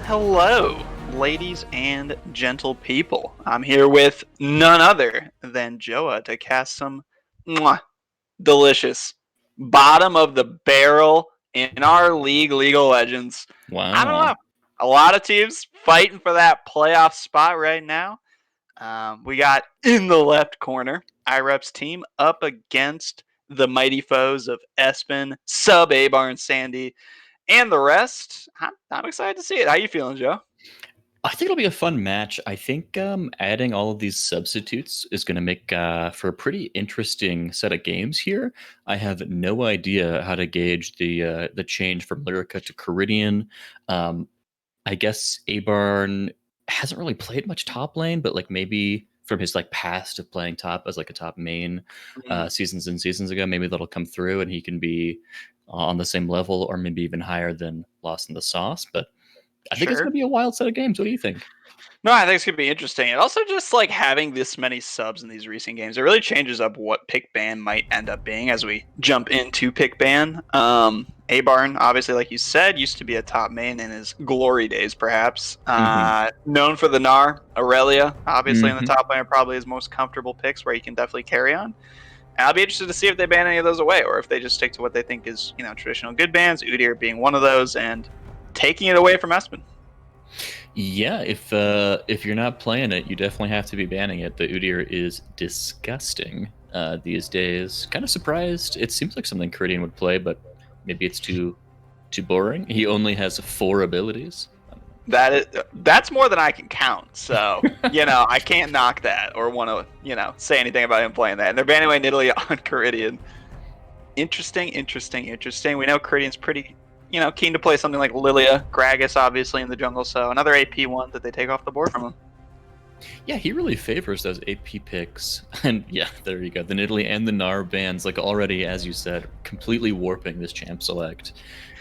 Hello, ladies and gentle people. I'm here with none other than Joa to cast some delicious bottom of the barrel in our League of Legends. Wow. I don't know. A lot of teams fighting for that playoff spot right now. We got in the left corner IREP's team up against the mighty foes of Espen, Sub Abar, and Sandy. And the rest, I'm excited to see it. How you feeling, Joe? I think it'll be a fun match. I think adding all of these substitutes is going to make for a pretty interesting set of games here. I have no idea how to gauge the change from Lyrica to Caridian. Um, I guess Abarn hasn't really played much top lane, but like maybe from his like past of playing top as like a top main Mhm. seasons and seasons ago, maybe that'll come through and he can be on the same level or maybe even higher than Lost in the Sauce. But I think it's going Sure. to be a wild set of games. What do you think? No, I think it's gonna be interesting. And also just like having this many subs in these recent games, it really changes up what pick ban might end up being as we jump into pick ban. Abarn, obviously, like you said, used to be a top main in his glory days, perhaps. Hmm. Known for the Gnar, Aurelia, obviously in the Hmm. top lane are probably his most comfortable picks where he can definitely carry on. And I'll be interested to see if they ban any of those away or if they just stick to what they think is, traditional good bans, Udyr being one of those, and taking it away from Espen. Yeah, if you're not playing it, you definitely have to be banning it. The Udyr is disgusting these days. Kind of surprised. It seems like something Caridian would play, but maybe it's too boring. He only has 4 abilities. That's more than I can count. So I can't knock that or want to say anything about him playing that. And they're banning away Nidalee on Caridian. Interesting, interesting, interesting. We know Caridian's pretty keen to play something like Lilia, Gragas, obviously in the jungle. So another AP one that they take off the board from him. Yeah, he really favors those AP picks. And yeah, there you go. The Nidalee and the Gnar bans, like already, as you said, completely warping this champ select.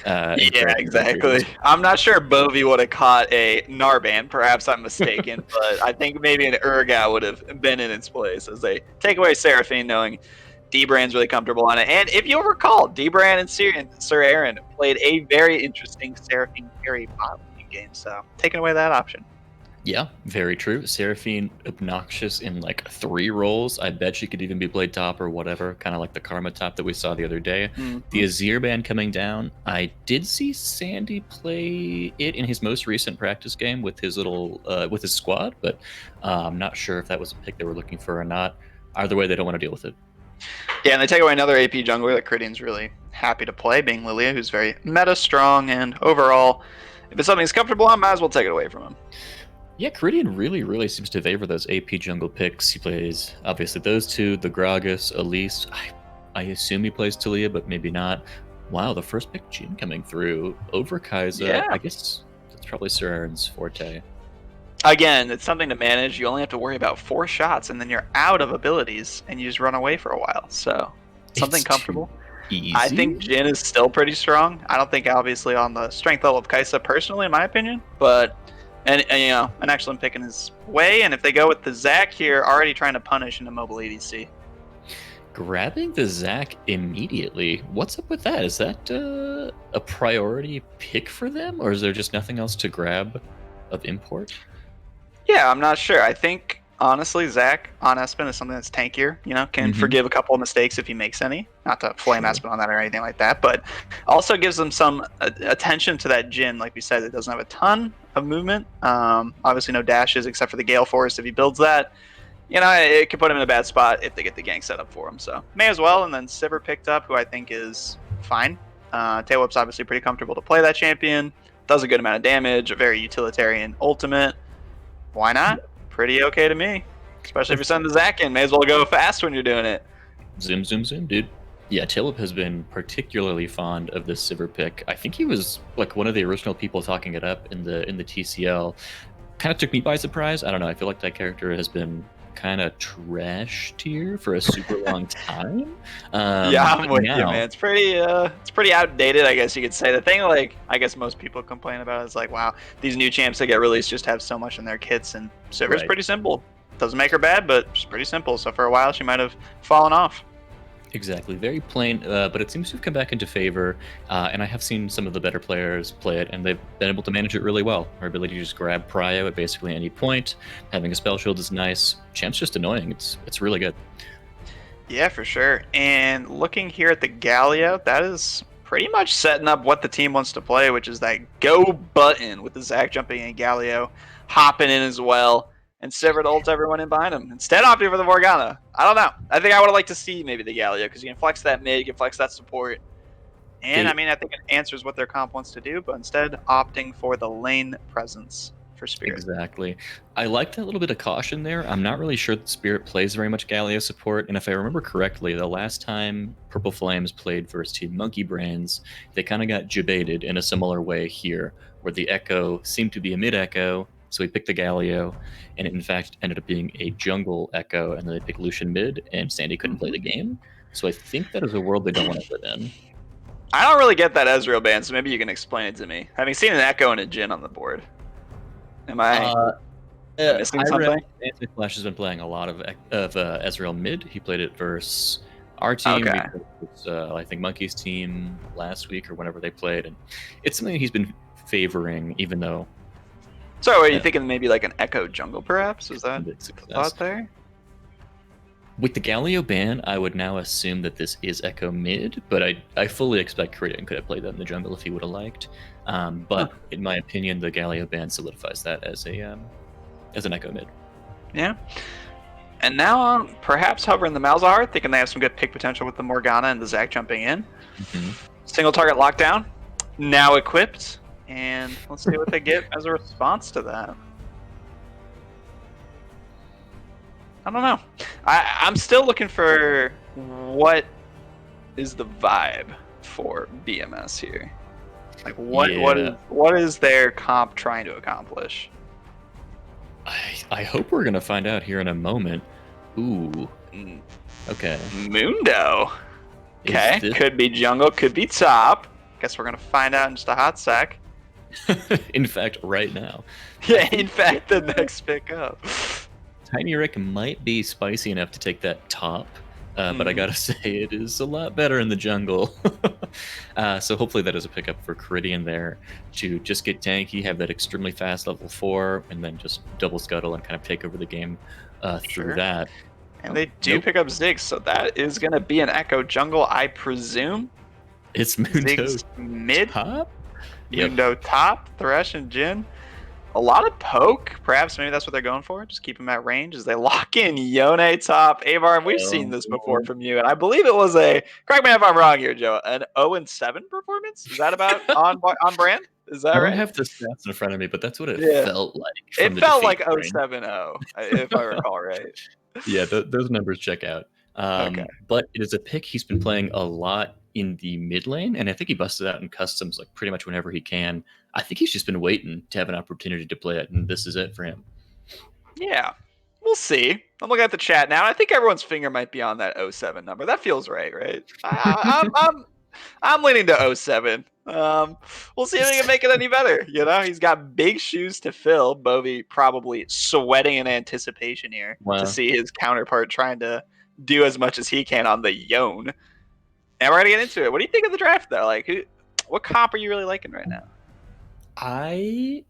Yeah, Encouraging exactly. retreaters. I'm not sure Bovie would have caught a Narban. Perhaps I'm mistaken, but I think maybe an Urgot would have been in its place as they take away Seraphine, knowing Dbrand's really comfortable on it. And if you'll recall, Dbrand and Sir Aaron played a very interesting Seraphine carry bot lane game, so taking away that option. Yeah, very true. Seraphine, obnoxious in like 3 roles. I bet she could even be played top or whatever, kind of like the Karma top that we saw the other day. The Mm-hmm. Azir ban coming down. I did see Sandy play it in his most recent practice game with his with his squad, but I'm not sure if that was a pick they were looking for or not. Either way, they don't want to deal with it. Yeah, and they take away another AP jungler that Caridian's really happy to play, being Lilia, who's very meta strong, and overall, if it's something he's comfortable on, might as well take it away from him. Yeah, Caridian really seems to favor those AP jungle picks. He plays, obviously, those two, the Gragas, Elise. I assume he plays Talia, but maybe not. Wow, the first pick Jhin coming through over Kai'Sa. Yeah. I guess that's probably Sir Aaron's forte. Again, it's something to manage. You only have to worry about 4 shots, and then you're out of abilities, and you just run away for a while. So, something It's too comfortable. I easy. think Jin is still pretty strong. I don't think, obviously, on the strength level of Kai'Sa, personally, in my opinion, but and an excellent pick in his way. And if they go with the Zac here, already trying to punish an immobile ADC. Grabbing the Zac immediately. What's up with that? Is that a priority pick for them, or is there just nothing else to grab of import? Yeah, I'm not sure. I think honestly, Zac on Espen is something that's tankier. Can Mm-hmm. forgive a couple of mistakes if he makes any. Not to flame Sure. Espen on that or anything like that, but also gives him some attention to that Jin. Like we said, it doesn't have a ton of movement. Obviously, no dashes except for the Gale Forest. If he builds that, it could put him in a bad spot if they get the gank set up for him. So may as well. And then Sivir picked up, who I think is fine. Tailwhip's obviously pretty comfortable to play that champion. Does a good amount of damage. A very utilitarian ultimate. Why not? Pretty okay to me. Especially if you're sending the Zac in. May as well go fast when you're doing it. Zoom, dude. Yeah, Tilip has been particularly fond of this Sivir pick. I think he was like one of the original people talking it up in the TCL. Kind of took me by surprise. I don't know. I feel like that character has been kind of trash tier for a super long time. Yeah, I'm But with you, now, man. It's pretty outdated, I guess you could say. The thing, like, I guess most people complain about is like, wow, these new champs that get released just have so much in their kits, and Sivir's right. pretty simple. Doesn't make her bad, but she's pretty simple. So for a while, she might have fallen off. Exactly, very plain, but it seems to have come back into favor. And I have seen some of the better players play it, and they've been able to manage it really well. Our ability to just grab Prio at basically any point, having a spell shield is nice. Champ's just annoying. It's really good. Yeah, for sure. And looking here at the Galio, that is pretty much setting up what the team wants to play, which is that go button with the Zac jumping in, Galio hopping in as well, and Sivert ults everyone in behind him. Instead, opting for the Morgana. I don't know. I think I would have liked to see maybe the Galio because you can flex that mid, you can flex that support. And I mean, I think it answers what their comp wants to do, but instead opting for the lane presence for Spirit. Exactly. I like that little bit of caution there. I'm not really sure that Spirit plays very much Galio support, and if I remember correctly, the last time Purple Flames played versus Team Monkey Brains, they kind of got jebaited in a similar way here, where the Echo seemed to be a mid-Echo, so we picked the Galio, and it in fact ended up being a jungle Echo, and then they picked Lucian mid, and Sandy couldn't play the game. So I think that is a world they don't want to live in. I don't really get that Ezreal ban, so maybe you can explain it to me. Having seen an Echo and a Jhin on the board, am I missing Irep something? Anthony Flash has been playing a lot of Ezreal mid. He played it versus our team. Okay. We played it versus, I think Monkey's team last week or whenever they played, and it's something he's been favoring, even though So are you thinking maybe like an Echo jungle, perhaps? Is that it's the success. thought there? With the Galio ban, I would now assume that this is Echo mid, but I fully expect Korean could have played that in the jungle if he would have liked. But in my opinion, the Galio ban solidifies that as an Echo mid. Yeah. And now perhaps hovering the Malzahar, thinking they have some good pick potential with the Morgana and the Zac jumping in. Mm-hmm. Single target lockdown, now equipped, and let's see what they get as a response to that. I don't know. I'm still looking for what is the vibe for BMS here. Like what is their comp trying to accomplish? I hope we're gonna find out here in a moment. Ooh. Okay. Mundo. Okay. Could be jungle, could be top. Guess we're gonna find out in just a hot sec. In fact, right now. Yeah, in fact, the next pick up. Tiny Rick might be spicy enough to take that top, but I gotta say it is a lot better in the jungle. So hopefully that is a pickup for Caridian there to just get tanky, have that extremely fast level 4, and then just double scuttle and kind of take over the game through that. And they do pick up Ziggs, so that is going to be an Echo jungle, I presume. It's Mundo Ziggs mid, top? Mundo top, Thresh and Jhin. A lot of poke, perhaps maybe that's what they're going for. Just keep him at range as they lock in Yone top. Avar, and we've seen this before from you, and I believe it was correct me if I'm wrong here, Joe, an 0-7 performance? Is that about on brand? Is that right? I don't have the stats in front of me, but that's what it felt like. It felt like 0-7-0, if I recall right. Yeah, those numbers check out. Okay. But it is a pick he's been playing a lot in the mid lane, and I think he busted out in customs like pretty much whenever he can. I think he's just been waiting to have an opportunity to play it, and this is it for him. Yeah, we'll see. I'm looking at the chat now. I think everyone's finger might be on that 0-7 number. That feels right? I'm leaning to 0-7. We'll see if he can make it any better. You know, he's got big shoes to fill. Bovie probably sweating in anticipation here to see his counterpart trying to do as much as he can on the Yone. And we're gonna get into it. What do you think of the draft, though? Like, what comp are you really liking right now? I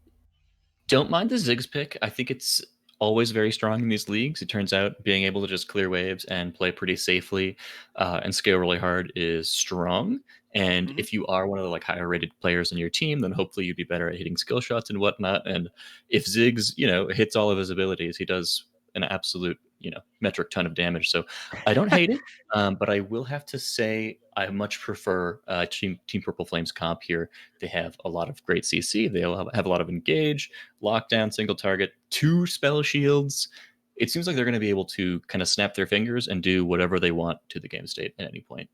don't mind the Ziggs pick. I think it's always very strong in these leagues. It turns out being able to just clear waves and play pretty safely and scale really hard is strong. And if you are one of the like higher rated players in your team, then hopefully you'd be better at hitting skill shots and whatnot. And if Ziggs, hits all of his abilities, he does an absolute, metric ton of damage. So I don't hate it, but I will have to say I much prefer Team Purple Flames comp here. They have a lot of great CC. They have a lot of engage, lockdown, single target, 2 spell shields. It seems like they're going to be able to kind of snap their fingers and do whatever they want to the game state at any point.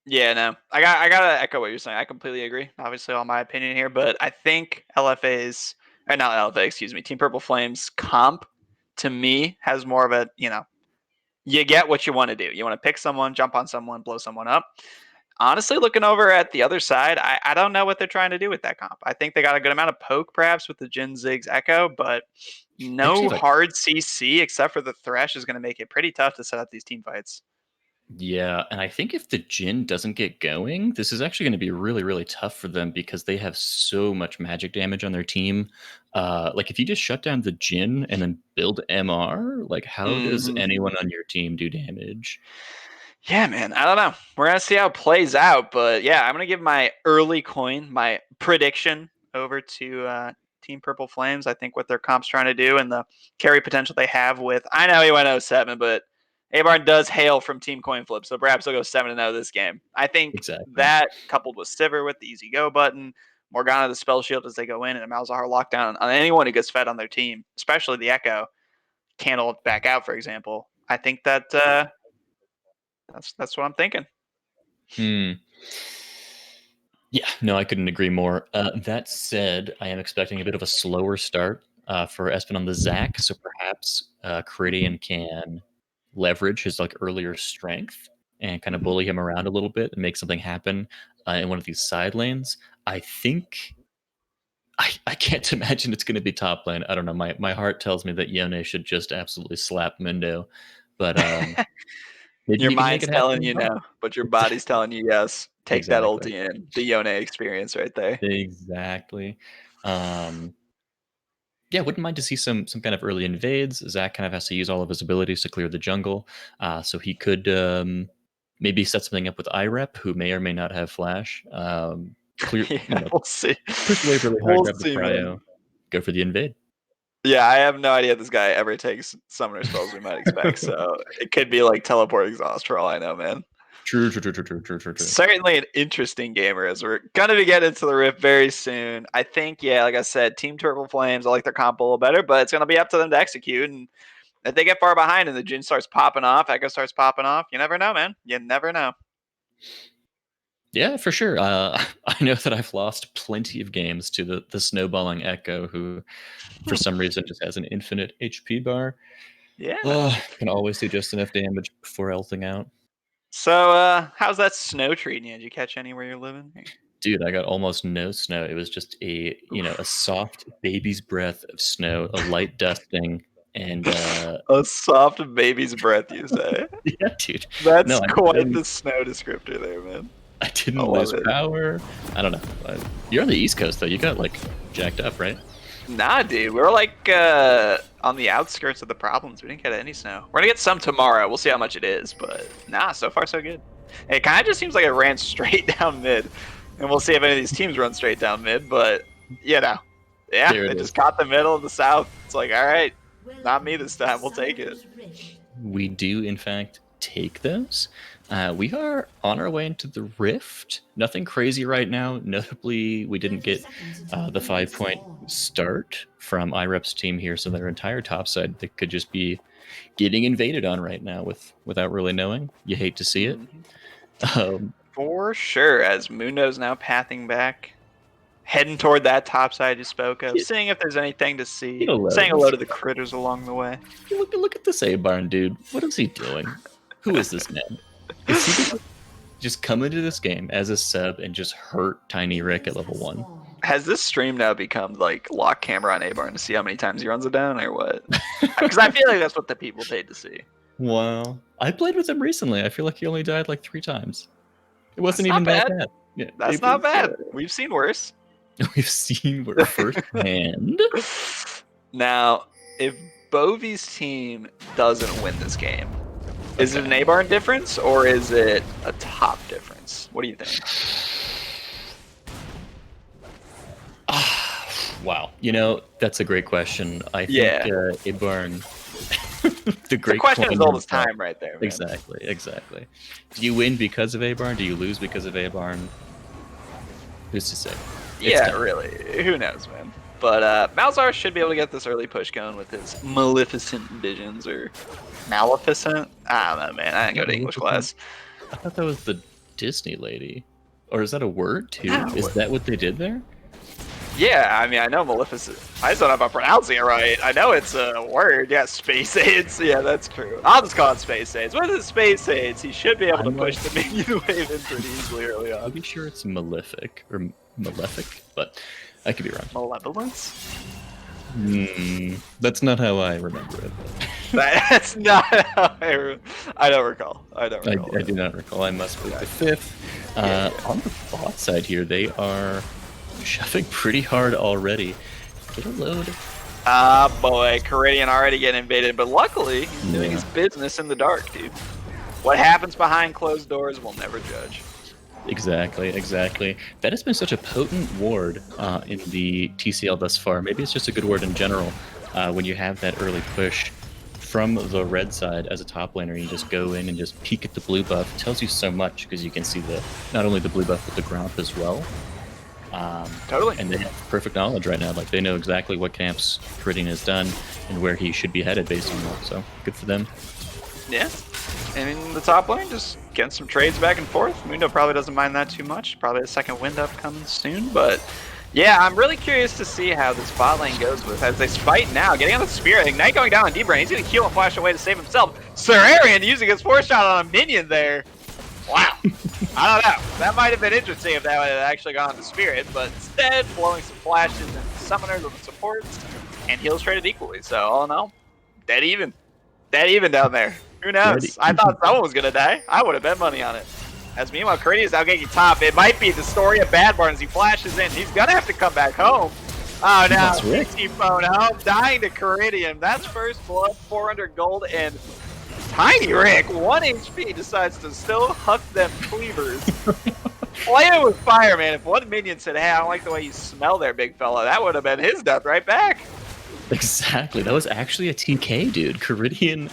Yeah, no, I gotta echo what you're saying. I completely agree. Obviously, all my opinion here, but I think not LFA, excuse me, Team Purple Flames comp to me has more of a you get what you want to do. You want to pick someone, jump on someone, blow someone up. Honestly, looking over at the other side, I don't know what they're trying to do with that comp. I think they got a good amount of poke, perhaps, with the Jhin Ziggs Echo, but no hard CC except for the Thresh is going to make it pretty tough to set up these team fights. Yeah, and I think if the Jhin doesn't get going, this is actually going to be really, really tough for them because they have so much magic damage on their team. Like if you just shut down the Jhin and then build MR, like how does anyone on your team do damage? Yeah, man, I don't know. We're going to see how it plays out, but yeah, I'm going to give my early coin, my prediction over to Team Purple Flames. I think what their comp's trying to do and the carry potential they have with, I know he went 0-7, but Abarn does hail from Team Coinflip, so perhaps they'll go 7-0 this game. I think that coupled with Sivir with the easy go button, Morgana the spell shield as they go in, and a Malzahar lockdown on anyone who gets fed on their team, especially the Echo. Can't ult back out, for example. I think that that's what I'm thinking. Yeah, no, I couldn't agree more. That said, I am expecting a bit of a slower start for Espen on the Zac, so perhaps Caridian can leverage his like earlier strength and kind of bully him around a little bit and make something happen in one of these side lanes. I think I can't imagine it's going to be top lane. I don't know. My heart tells me that Yone should just absolutely slap Mundo, but maybe Your he can make mind's it happen. telling you no, but your body's telling you yes. Take that Exactly. ulti in. The Yone experience right there. Exactly. Yeah, wouldn't mind to see some kind of early invades. Zac kind of has to use all of his abilities to clear the jungle, so he could maybe set something up with IREP, who may or may not have flash. Clear, Yeah, we'll see. push the wave really hard, We'll grab the see, man. prio, go for the invade. Yeah, I have no idea if this guy ever takes summoner spells we might expect. So it could be like teleport exhaust for all I know, man. True. Certainly an interesting gamer as we're gonna be getting into the Rift very soon. I think, yeah, like I said, Team Turtle Flames, I like their comp a little better, but it's gonna be up to them to execute. And if they get far behind and the Jhin starts popping off, Echo starts popping off, you never know, man. You never know. Yeah, for sure. I know that I've lost plenty of games to the snowballing Echo, who for some reason just has an infinite HP bar. Yeah. Can always do just enough damage before ulting out. So, how's that snow treating you? Did you catch any where you're living? Dude, I got almost no snow. It was just a soft baby's breath of snow, a light dusting, and A soft baby's breath, you say? yeah, dude. That's No, quite the snow descriptor there, man. I didn't I love lose it. power. I don't know. You're on the East Coast though. You got like jacked up, right? Nah, dude, we're like on the outskirts of the problems. We didn't get any snow. We're gonna get some tomorrow. We'll see how much it is, but nah, so far so good. It kind of just seems like it ran straight down mid, and we'll see if any of these teams run straight down mid. But you know, yeah, There it they is. just caught the middle of the south. It's like, all right, not me this time. We'll take it. We do, in fact, take those. We are on our way into the Rift. Nothing crazy right now. Notably, we didn't get the 5-point start from IREP's team here, so their entire top side they could just be getting invaded on right now without really knowing. You hate to see it. For sure, as Mundo's now pathing back, heading toward that top side you spoke of, seeing if there's anything to see, saying hello to the critters along the way. Look at this A-Barn dude. What is he doing? Who is this man? Is he gonna just come into this game as a sub and just hurt Tiny Rick at level 1? Has this stream now become like lock camera on A-Barn to see how many times he runs it down or what? Because I feel like that's what the people paid to see. Wow. I played with him recently. I feel like he only died like 3 times. It wasn't even that bad. Yeah, that's not bad. We've seen worse. We've seen worse firsthand. Now, if Bovi's team doesn't win this game, is it an A-Barn difference or is it a top difference? What do you think? Wow. That's a great question. I think A-Barn... the question is all this time right there, man. Exactly. Do you win because of A-Barn? Do you lose because of A-Barn? Who's to say? Really. Who knows, man? But Malzahar should be able to get this early push going with his Maleficent visions, or Maleficent? I don't know, man. I didn't go to English class. I thought that was the Disney lady. Or is that a word, too? Is that what they did there? Yeah, I mean, I know Maleficent. I just don't know if I'm pronouncing it right. I know it's a word. Yeah, Space Aids. Yeah, that's true. I'll just call it Space Aids. What is it, Space Aids? He should be able to push the minion wave in pretty easily early on. I'll be sure it's Malefic, or Malefic, but I could be wrong. Malevolence? That's not how I remember it. That's not how I don't recall. I do not recall. I must be the 5th. On the bot side here, they are shoving pretty hard already. Get a load. Boy, Caridian already getting invaded, but luckily he's doing his business in the dark, dude. What happens behind closed doors, we'll never judge. Exactly. That has been such a potent ward in the TCL thus far. Maybe it's just a good ward in general. When you have that early push from the red side as a top laner, you just go in and just peek at the blue buff. It tells you so much because you can see not only the blue buff but the gromp as well. Totally. And they have perfect knowledge right now. Like, they know exactly what camps Caridian has done and where he should be headed based on that. So, good for them. Yeah. And in the top lane, just getting some trades back and forth. Mundo probably doesn't mind that too much. Probably a second wind up coming soon. But yeah, I'm really curious to see how this bot lane goes with as they fight now. Getting on the Spirit. Ignite going down on D-Brain. He's going to heal and flash away to save himself. Serarian using his 4-shot on a minion there. Wow. I don't know. That might have been interesting if that had actually gone to Spirit. But instead, blowing some flashes and summoners with the supports. And heals traded equally. So all in all, dead even. Dead even down there. Who knows? I thought someone was going to die. I would have bet money on it. As meanwhile, Caridian is now getting top. It might be the story of Bad Barn as he flashes in. He's going to have to come back home. Oh, now 60 phone home. Dying to Caridian. That's first blood, 400 gold, and Tiny Rick, 1 HP, decides to still huck them cleavers. Playing with fire, man. If one minion said, hey, I don't like the way you smell there, big fella, that would have been his death right back. Exactly. That was actually a TK, dude. Caridian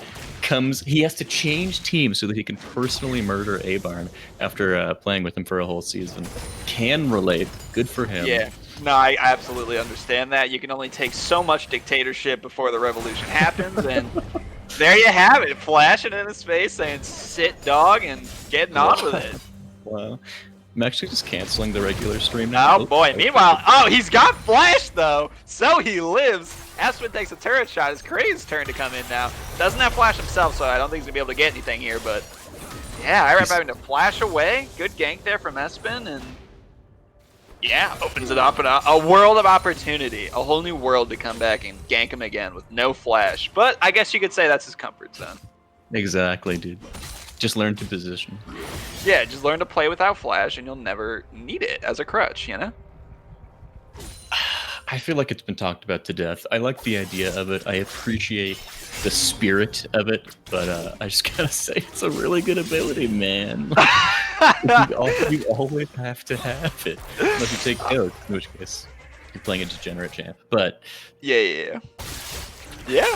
he has to change teams so that he can personally murder A-Barn after playing with him for a whole season. Can relate. Good for him. Yeah. No, I absolutely understand that. You can only take so much dictatorship before the revolution happens, and there you have it. Flashing in his face saying, sit, dog, and getting on with it. Wow. I'm actually just canceling the regular stream now. Oh, boy. Meanwhile, he's got flash, though, so he lives. Aspen takes a turret shot. It's Crane's turn to come in now. Doesn't have flash himself, so I don't think he's going to be able to get anything here, but yeah, IRAP having to flash away. Good gank there from Espen, and yeah, opens it up in a world of opportunity. A whole new world to come back and gank him again with no flash. But I guess you could say that's his comfort zone. Exactly, dude. Just learn to position. Yeah, just learn to play without flash, and you'll never need it as a crutch, you know? I feel like it's been talked about to death. I like the idea of it. I appreciate the spirit of it, but I just gotta say it's a really good ability, man. you always have to have it, unless you take Coke, in which case you're playing a degenerate champ. But yeah.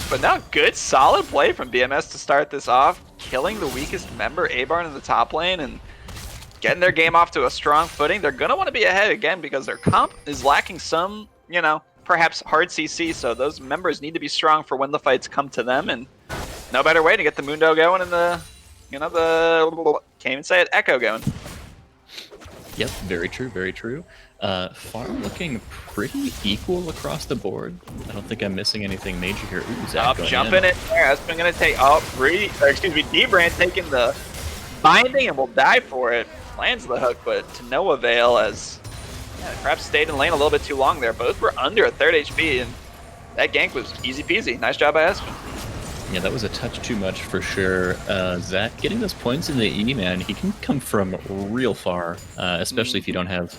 But now good, solid play from BMS to start this off, killing the weakest member, A-Barn in the top lane, and getting their game off to a strong footing. They're gonna want to be ahead again because their comp is lacking some, perhaps hard CC, so those members need to be strong for when the fights come to them, and no better way to get the Mundo going and the can't even say it, Echo going. Yep, very true, very true. Farm looking pretty equal across the board. I don't think I'm missing anything major here. Ooh, Zach jumping in there. That's been going to take, D-Brand taking the binding and will die for it. Lands the hook, but to no avail as perhaps stayed in lane a little bit too long there. Both were under a third HP, and that gank was easy peasy. Nice job by Espen. Yeah, that was a touch too much for sure. Zach getting those points in the E, man, he can come from real far, especially if you don't have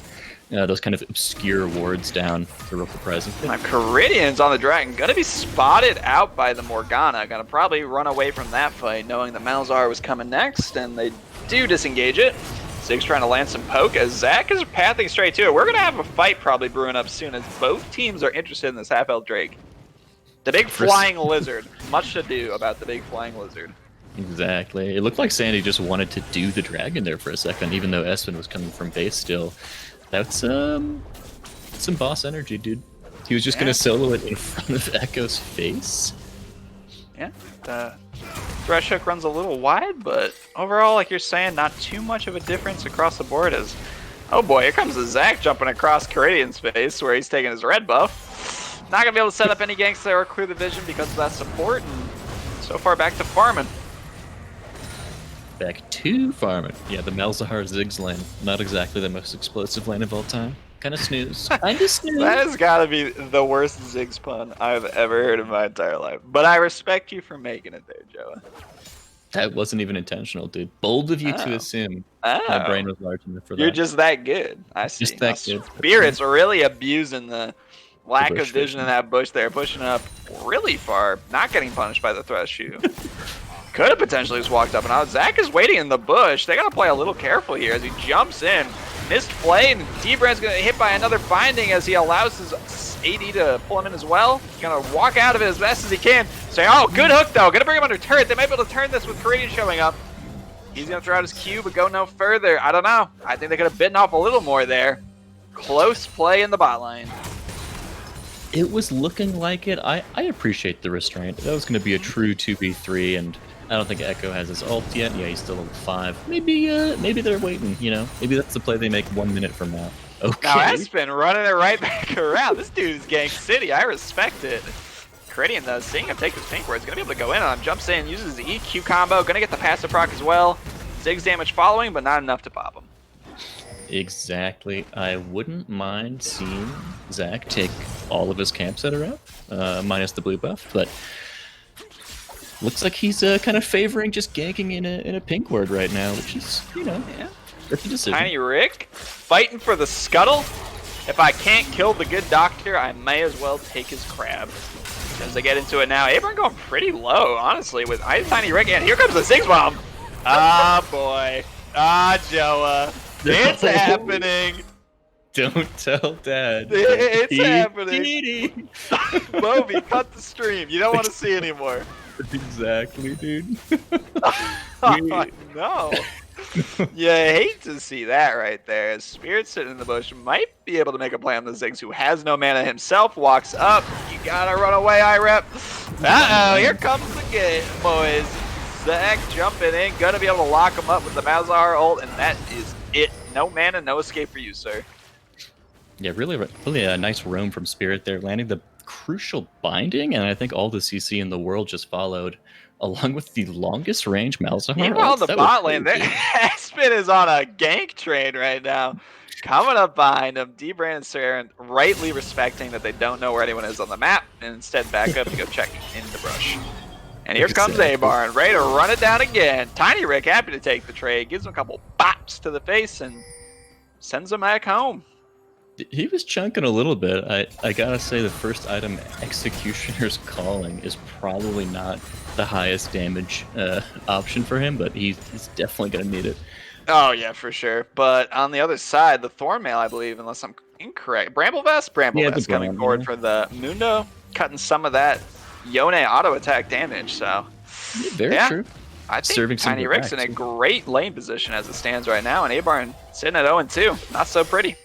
those kind of obscure wards down for real surprising. Now, Caridian's on the dragon, gonna be spotted out by the Morgana. Gonna probably run away from that fight, knowing that Malzahar was coming next, and they do disengage it. Zig's trying to land some poke as Zach is pathing straight to it. We're gonna have a fight probably brewing up soon as both teams are interested in this half-elf Drake. The big flying lizard. Much to do about the big flying lizard. Exactly. It looked like Sandy just wanted to do the dragon there for a second, even though Espen was coming from base still. That's some boss energy, dude. He was just gonna solo it in front of Echo's face. Yeah, the Thresh Hook runs a little wide, but overall, like you're saying, not too much of a difference across the board as, oh boy, here comes the Zach jumping across Caridian's face where he's taking his red buff. Not gonna be able to set up any ganks there or clear the vision because of that support, and so far back to farming. Back to farming. Yeah, the Malzahar Ziggs lane. Not exactly the most explosive lane of all time. Kind of snooze. Kind of snooze. That has got to be the worst Ziggs pun I've ever heard in my entire life. But I respect you for making it there, Joa. That wasn't even intentional, dude. Bold of you to assume. My brain was large enough for that. You're just that good. I see. Just that good. Spirit's really abusing the lack of vision in that bush there. Pushing up really far. Not getting punished by the Thresh shoe. Could have potentially just walked up and out. Zach is waiting in the bush. They got to play a little careful here as he jumps in. Missed play, and D-Brand's going to hit by another binding as he allows his AD to pull him in as well. He's going to walk out of it as best as he can. Say, oh, good hook, though. Going to bring him under turret. They might be able to turn this with Caridian showing up. He's going to throw out his Q, but go no further. I don't know. I think they could have bitten off a little more there. close play in the bot lane. It was looking like it. I appreciate the restraint. That was going to be a true 2v3, and I don't think Echo has his ult yet. Yeah, he's still level 5. Maybe they're waiting, you know? Maybe that's the play they make 1 minute from now. Okay. Now Espen running it right back around. This dude's Gang City. I respect it. Crittian, though, seeing him take this pink ward, is going to be able to go in on him. Jumps in, uses the EQ combo. Going to get the passive proc as well. Ziggs damage following, but not enough to pop him. Exactly. I wouldn't mind seeing Zach take all of his camps that are out, minus the blue buff, but looks like he's kind of favoring just ganking in a pink ward right now, which is, you know, Yeah. that's a decision. Tiny Rick fighting for the scuttle. If I can't kill the good doctor, I may as well take his crab. As they get into it now, Abram going pretty low, honestly, with Tiny Rick, and here comes the Ziggs bomb. Ah, boy. Ah, Joa. It's happening. Don't tell Dad. It's happening. Moby, cut the stream. You don't want to see anymore. Exactly, dude. Oh, no. You hate to see that right there. Spirit sitting in the bush might be able to make a play on the Ziggs, who has no mana himself. Walks up. You gotta run away, IREP. Uh-oh, here comes the game, boys. Zach jumping in. Gonna be able to lock him up with the Malzahar ult, and that is it. No mana, no escape for you, sir. Yeah, really a nice roam from Spirit there, landing the crucial binding, and I think all the CC in the world just followed, along with the longest range Malzahar. Meanwhile, the bot lane, Aspen is on a gank train right now. Coming up behind him, D-Brand and Saren rightly respecting that they don't know where anyone is on the map, and instead back up and go check in the brush. And here comes A-Barn, ready to run it down again. Tiny Rick happy to take the trade, gives him a couple bops to the face, and sends him back home. He was chunking a little bit. I gotta say, the first item, Executioner's Calling, is probably not the highest damage option for him, but he's definitely gonna need it. Oh yeah, for sure. But on the other side, the Thornmail, I believe, unless I'm incorrect, Bramblevest coming forward for the Mundo, cutting some of that Yone auto attack damage. So very true. I think Tiny Rick's in a great lane position as it stands right now, and A-Barn sitting at 0-2. Not so pretty.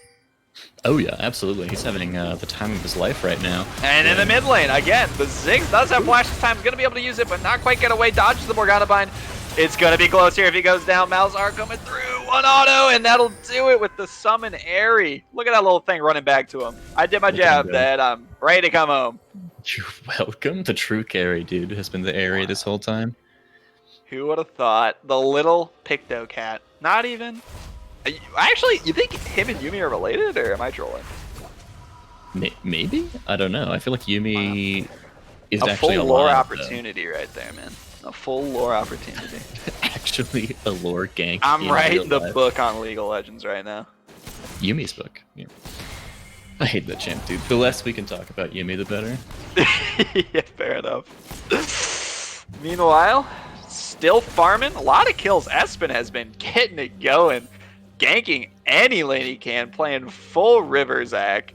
Oh yeah, absolutely. He's having the time of his life right now. And in the mid lane, again, the Ziggs does have flash this time. He's going to be able to use it, but not quite get away. Dodges the Morgana bind. It's going to be close here if he goes down. Malzahar coming through. One auto, and that'll do it with the summon Airy. Look at that little thing running back to him. I did my job, Dad. I'm ready to come home. You're welcome. The true carry, dude, has been the Airy this whole time. Who would have thought? The little Picto Cat. Not even... Actually, you think him and Yuumi are related, or am I trolling? Maybe? I don't know. I feel like Yuumi is a actually full lore alive, opportunity right there, man. A full lore opportunity. Actually, a lore gank. I'm writing the book on League of Legends right now. Yuumi's book. Yeah. I hate that champ, dude. The less we can talk about Yuumi, the better. Yeah, fair enough. Meanwhile, still farming. A lot of kills. Espen has been getting it going. Ganking any lane he can, playing full river, Zach.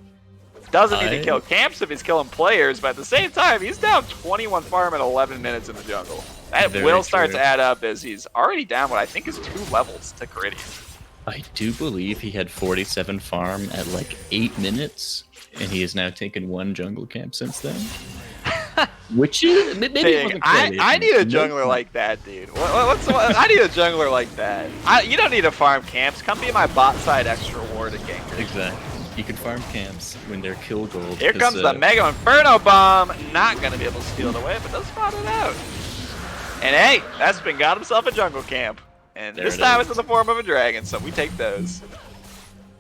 Doesn't need to kill camps if he's killing players, but at the same time, he's down 21 farm in 11 minutes in the jungle. That will start to add up as he's already down what I think is 2 levels to Caridian. I do believe he had 47 farm at like 8 minutes, and he has now taken 1 jungle camp since then. Which is maybe I need a jungler like that, dude. I need a jungler like that. You don't need to farm camps. Come be my bot side extra ward and ganker. Exactly. You can farm camps when they're kill gold. Here comes the Mega Inferno Bomb. Not gonna be able to steal it away, but does spot it out. And hey, Espen got himself a jungle camp, and this time it's in the form of a dragon. So we take those.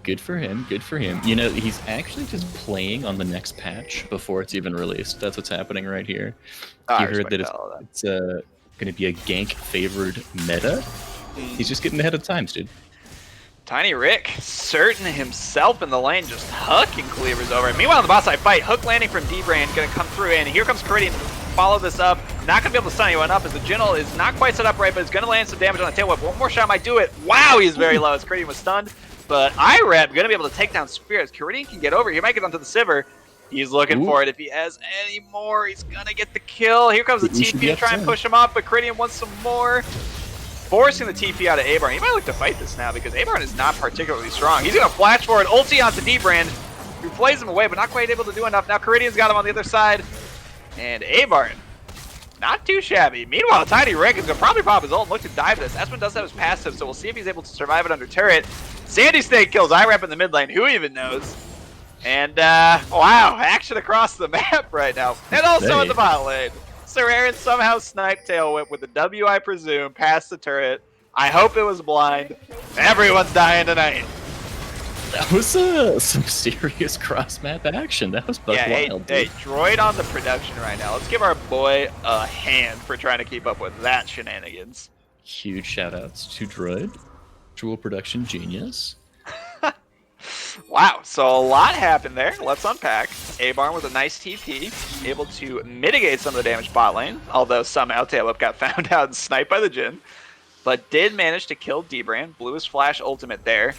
Good for him, good for him. You know, he's actually just playing on the next patch before it's even released. That's what's happening right here. You heard that it's going to be a gank-favored meta. He's just getting ahead of times, dude. Tiny Rick, certain himself in the lane, just hucking cleavers over. Meanwhile, on the bot side fight, hook landing from D-Brand, going to come through, and here comes Caridian. Follow this up. Not going to be able to stun anyone up as the Jingle is not quite set up right, but it's going to land some damage on the tail whip. One more shot might do it. Wow, he's very low as Caridian was stunned. But IREP going to be able to take down Spirits. Caridian can get over. He might get onto the Sivir. He's looking for it. If he has any more, he's going to get the kill. Here comes the TP to try and push him off, but Caridian wants some more. forcing the TP out of Abarn. He might look to fight this now because Abarn is not particularly strong. He's going to flash forward, ulti onto D-Brand, who plays him away, but not quite able to do enough. Now Caridian's got him on the other side, and Abarn, not too shabby. Meanwhile, Tiny Rick is going to probably pop his ult and look to dive this. Espen does have his passive, so we'll see if he's able to survive it under turret. Sandy Snake kills IREP in the mid lane. Who even knows? And, wow, action across the map right now. And also in the bot lane. Sir Aaron somehow sniped Tail Whip with the W, I presume, past the turret. I hope it was blind. Everyone's dying tonight. That was some serious cross-map action. That was wild. Hey, Droid on the production right now. Let's give our boy a hand for trying to keep up with that shenanigans. Huge shout-outs to Droid. Jewel production genius. Wow, so a lot happened there. Let's unpack. Abarn with a nice TP, able to mitigate some of the damage bot lane, although somehow Tailwhip got found out and sniped by the Jhin. But did manage to kill D-Brand, blew his flash ultimate there.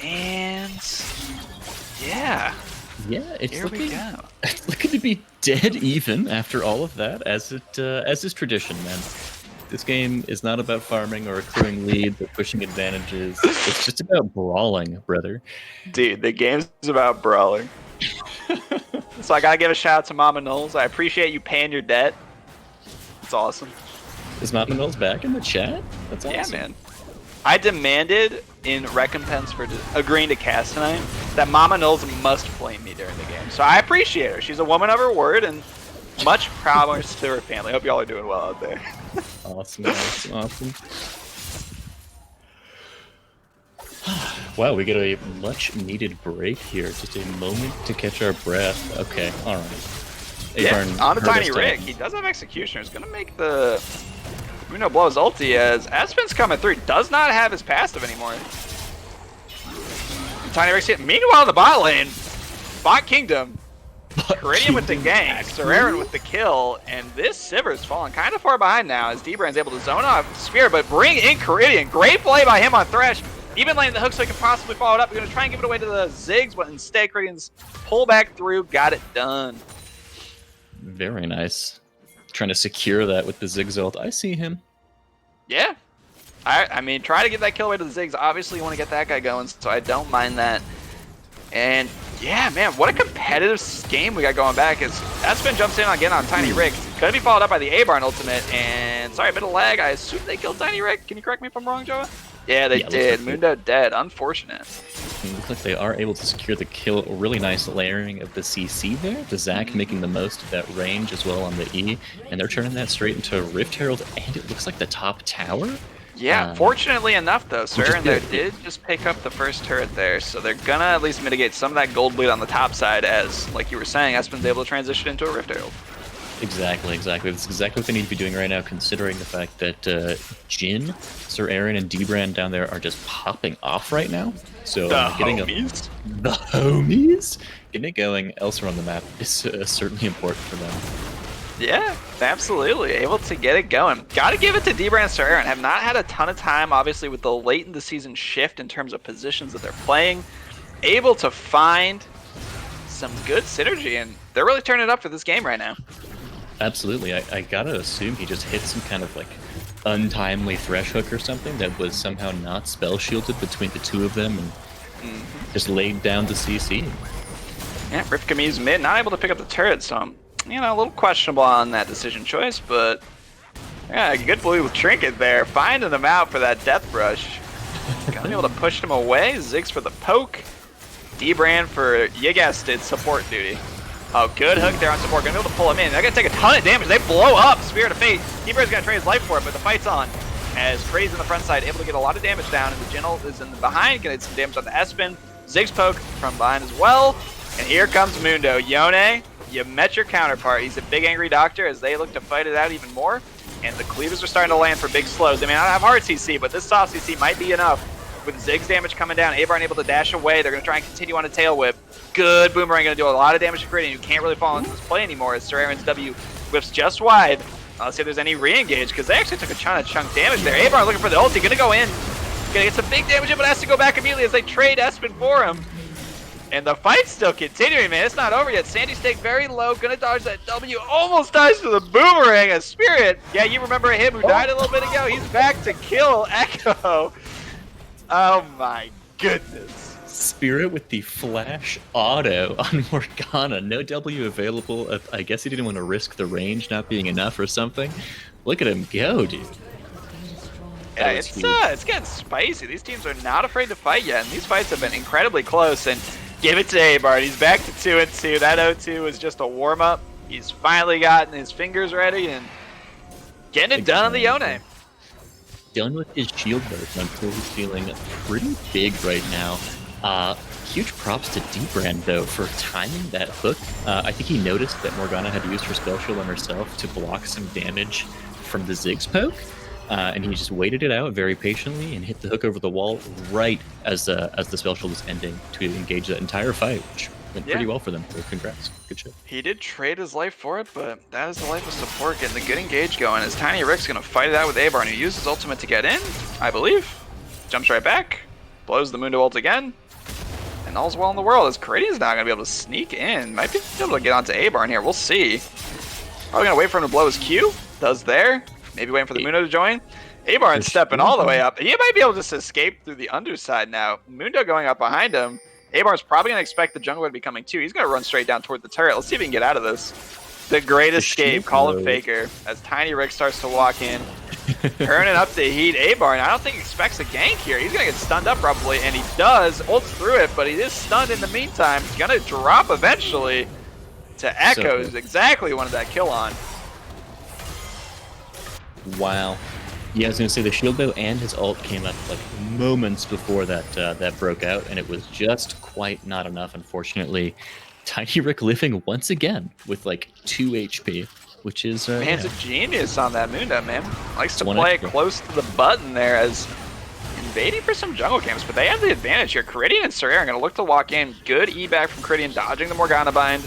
And yeah, it's looking to be dead even after all of that, as is tradition, man. This game is not about farming or accruing leads or pushing advantages. It's just about brawling, brother. Dude, the game's about brawling. So I gotta give a shout out to Mama Knowles. I appreciate you paying your debt. It's awesome. Is Mama Knowles back in the chat? That's awesome. Yeah, man. I demanded in recompense for agreeing to cast tonight that Mama Knowles must flame me during the game. So I appreciate her. She's a woman of her word, and much prowess to her family. Hope y'all are doing well out there. Awesome. Wow, we get a much needed break here. Just a moment to catch our breath. Okay, alright. Yeah, on the Tiny Rick. He does have Executioner. He's going to make the Mundo blow his ulti as Aspen's coming through. Does not have his passive anymore. Tiny Rick's hitting. Meanwhile, in the bot lane, Bot Kingdom. Caridian with the gank, Sir Aaron with the kill, and this Sivir's falling kind of far behind now as D-Brand's able to zone off Spear, but bring in Caridian. Great play by him on Thresh. Even laying the hook so he can possibly follow it up. We're going to try and give it away to the Ziggs, but instead Caridian's pull back through, got it done. Very nice. Trying to secure that with the Ziggs ult. I see him. Yeah. I mean, try to get that kill away to the Ziggs. Obviously, you want to get that guy going, so I don't mind that. And yeah, man, what a competitive game we got going back as Aspen jumps in again on Tiny Rick. Gonna be followed up by the Abarn ultimate, and sorry, a bit of lag. I assume they killed Tiny Rick. Can you correct me if I'm wrong, Joa? Yeah, they did. Mundo dead. Unfortunate. It looks like they are able to secure the kill. A really nice layering of the CC there. The Zac making the most of that range as well on the E, and they're turning that straight into Rift Herald, and it looks like the top tower. Yeah, fortunately enough though, Sir, and they did just pick up the first turret there, so they're gonna at least mitigate some of that gold bleed on the top side as, like you were saying, Espen's able to transition into a Rift Herald. Exactly. That's exactly what they need to be doing right now, considering the fact that Jhin, Sir Aaron, and D-Brand down there are just popping off right now. So the getting homies. The homies? Getting it going elsewhere on the map is certainly important for them. Yeah, absolutely. Able to get it going. Got to give it to D-Brand and Sir Aaron. Have not had a ton of time, obviously, with the late in the season shift in terms of positions that they're playing. Able to find some good synergy, and they're really turning it up for this game right now. Absolutely. I gotta assume he just hit some kind of like untimely Thresh hook or something that was somehow not spell shielded between the two of them and just laid down the CC. Yeah, Rift Camus mid, not able to pick up the turret, so you know, a little questionable on that decision choice, but yeah, good blue trinket there, finding them out for that death brush. Gonna be able to push them away. Ziggs for the poke. D-Brand for, you guessed it, support duty. Oh, good hook there on support. Gonna be able to pull him in. They're gonna take a ton of damage. They blow up. Spirit of Fate. D-Brand's gonna trade his life for it, but the fight's on. As Craze in the front side, able to get a lot of damage down, and the Gentle is in the behind, gonna get some damage on the Espen. Ziggs poke from behind as well. And here comes Mundo. Yone, you met your counterpart. He's a big angry doctor as they look to fight it out even more. And the cleavers are starting to land for big slows. They may not have hard CC, but this soft CC might be enough. With Ziggs damage coming down, Abarn able to dash away. They're going to try and continue on a tail whip. Good boomerang, going to do a lot of damage to Caridian, who can't really fall into this play anymore as Sir Aaron's W whips just wide. Let's see if there's any re-engage, because they actually took a ton of chunk damage there. Abarn looking for the ulti, going to go in. Going to get some big damage in, but has to go back immediately as they trade Espen for him. And the fight's still continuing, man. It's not over yet. Sandy Steak very low. Gonna dodge that W. Almost dies to the boomerang. A Spirit. Yeah, you remember him who died a little bit ago? He's back to kill Echo. Oh my goodness. Spirit with the flash auto on Morgana. No W available. I guess he didn't want to risk the range not being enough or something. Look at him go, dude. Yeah, it's getting spicy. These teams are not afraid to fight yet, and these fights have been incredibly close. And give it to Abart. He's back to 2-2. That 0-2 was just a warm-up. He's finally gotten his fingers ready and getting it done on the Yone. Done with his shield burst until he's feeling pretty big right now. Huge props to D-Brand, though, for timing that hook. I think he noticed that Morgana had used her spell shield on herself to block some damage from the Ziggs poke. And he just waited it out very patiently and hit the hook over the wall right as the spell shield was ending to engage that entire fight, which went pretty well for them. So congrats. Good shit. He did trade his life for it, but that is the life of support, getting the good engage going. As Tiny Rick's going to fight it out with Abar, and he used his ultimate to get in, I believe. Jumps right back, blows the Mundo ult again, and all's well in the world. As Caridian's now going to be able to sneak in. Might be able to get onto Abar in here. We'll see. Probably going to wait for him to blow his Q. Does there. Maybe waiting for the Mundo to join. Abar's stepping all the way up. He might be able to just escape through the underside now. Mundo going up behind him. Abar's probably going to expect the jungler to be coming too. He's going to run straight down toward the turret. Let's see if he can get out of this. The great escape, call him Faker, as Tiny Rick starts to walk in. Turning up the heat. Abar, and I don't think he expects a gank here. He's going to get stunned up probably, and he does. Ults through it, but he is stunned in the meantime. He's going to drop eventually to Echo, who's exactly wanted that kill on. Wow. Yeah, I was gonna say the shield bow and his ult came up like moments before that broke out, and it was just quite not enough, unfortunately. Tiny Rick living once again with like 2 HP, which is man's a genius on that Mundo, man. Likes to One play extra. it close to the button there, as invading for some jungle camps, but they have the advantage here. Caridian and Surrey are gonna look to walk in. Good E back from Caridian, dodging the Morgana bind.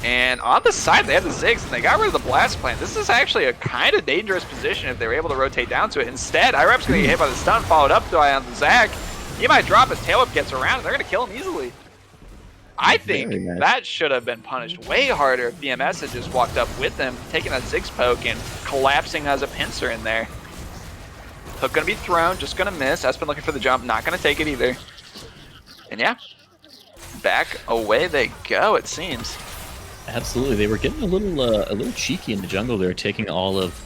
And on the side, they have the Ziggs, and they got rid of the Blast Plant. This is actually a kind of dangerous position if they were able to rotate down to it. Instead, IREP's going to get hit by the stun, followed up by on the Zac. He might drop as Tail Whip gets around, and they're going to kill him easily. I think that should have been punished way harder if BMS had just walked up with them, taking that Ziggs poke and collapsing as a pincer in there. Hook going to be thrown, just going to miss. Espen looking for the jump, not going to take it either. And yeah, back away they go, it seems. Absolutely, they were getting a little cheeky in the jungle there, taking all of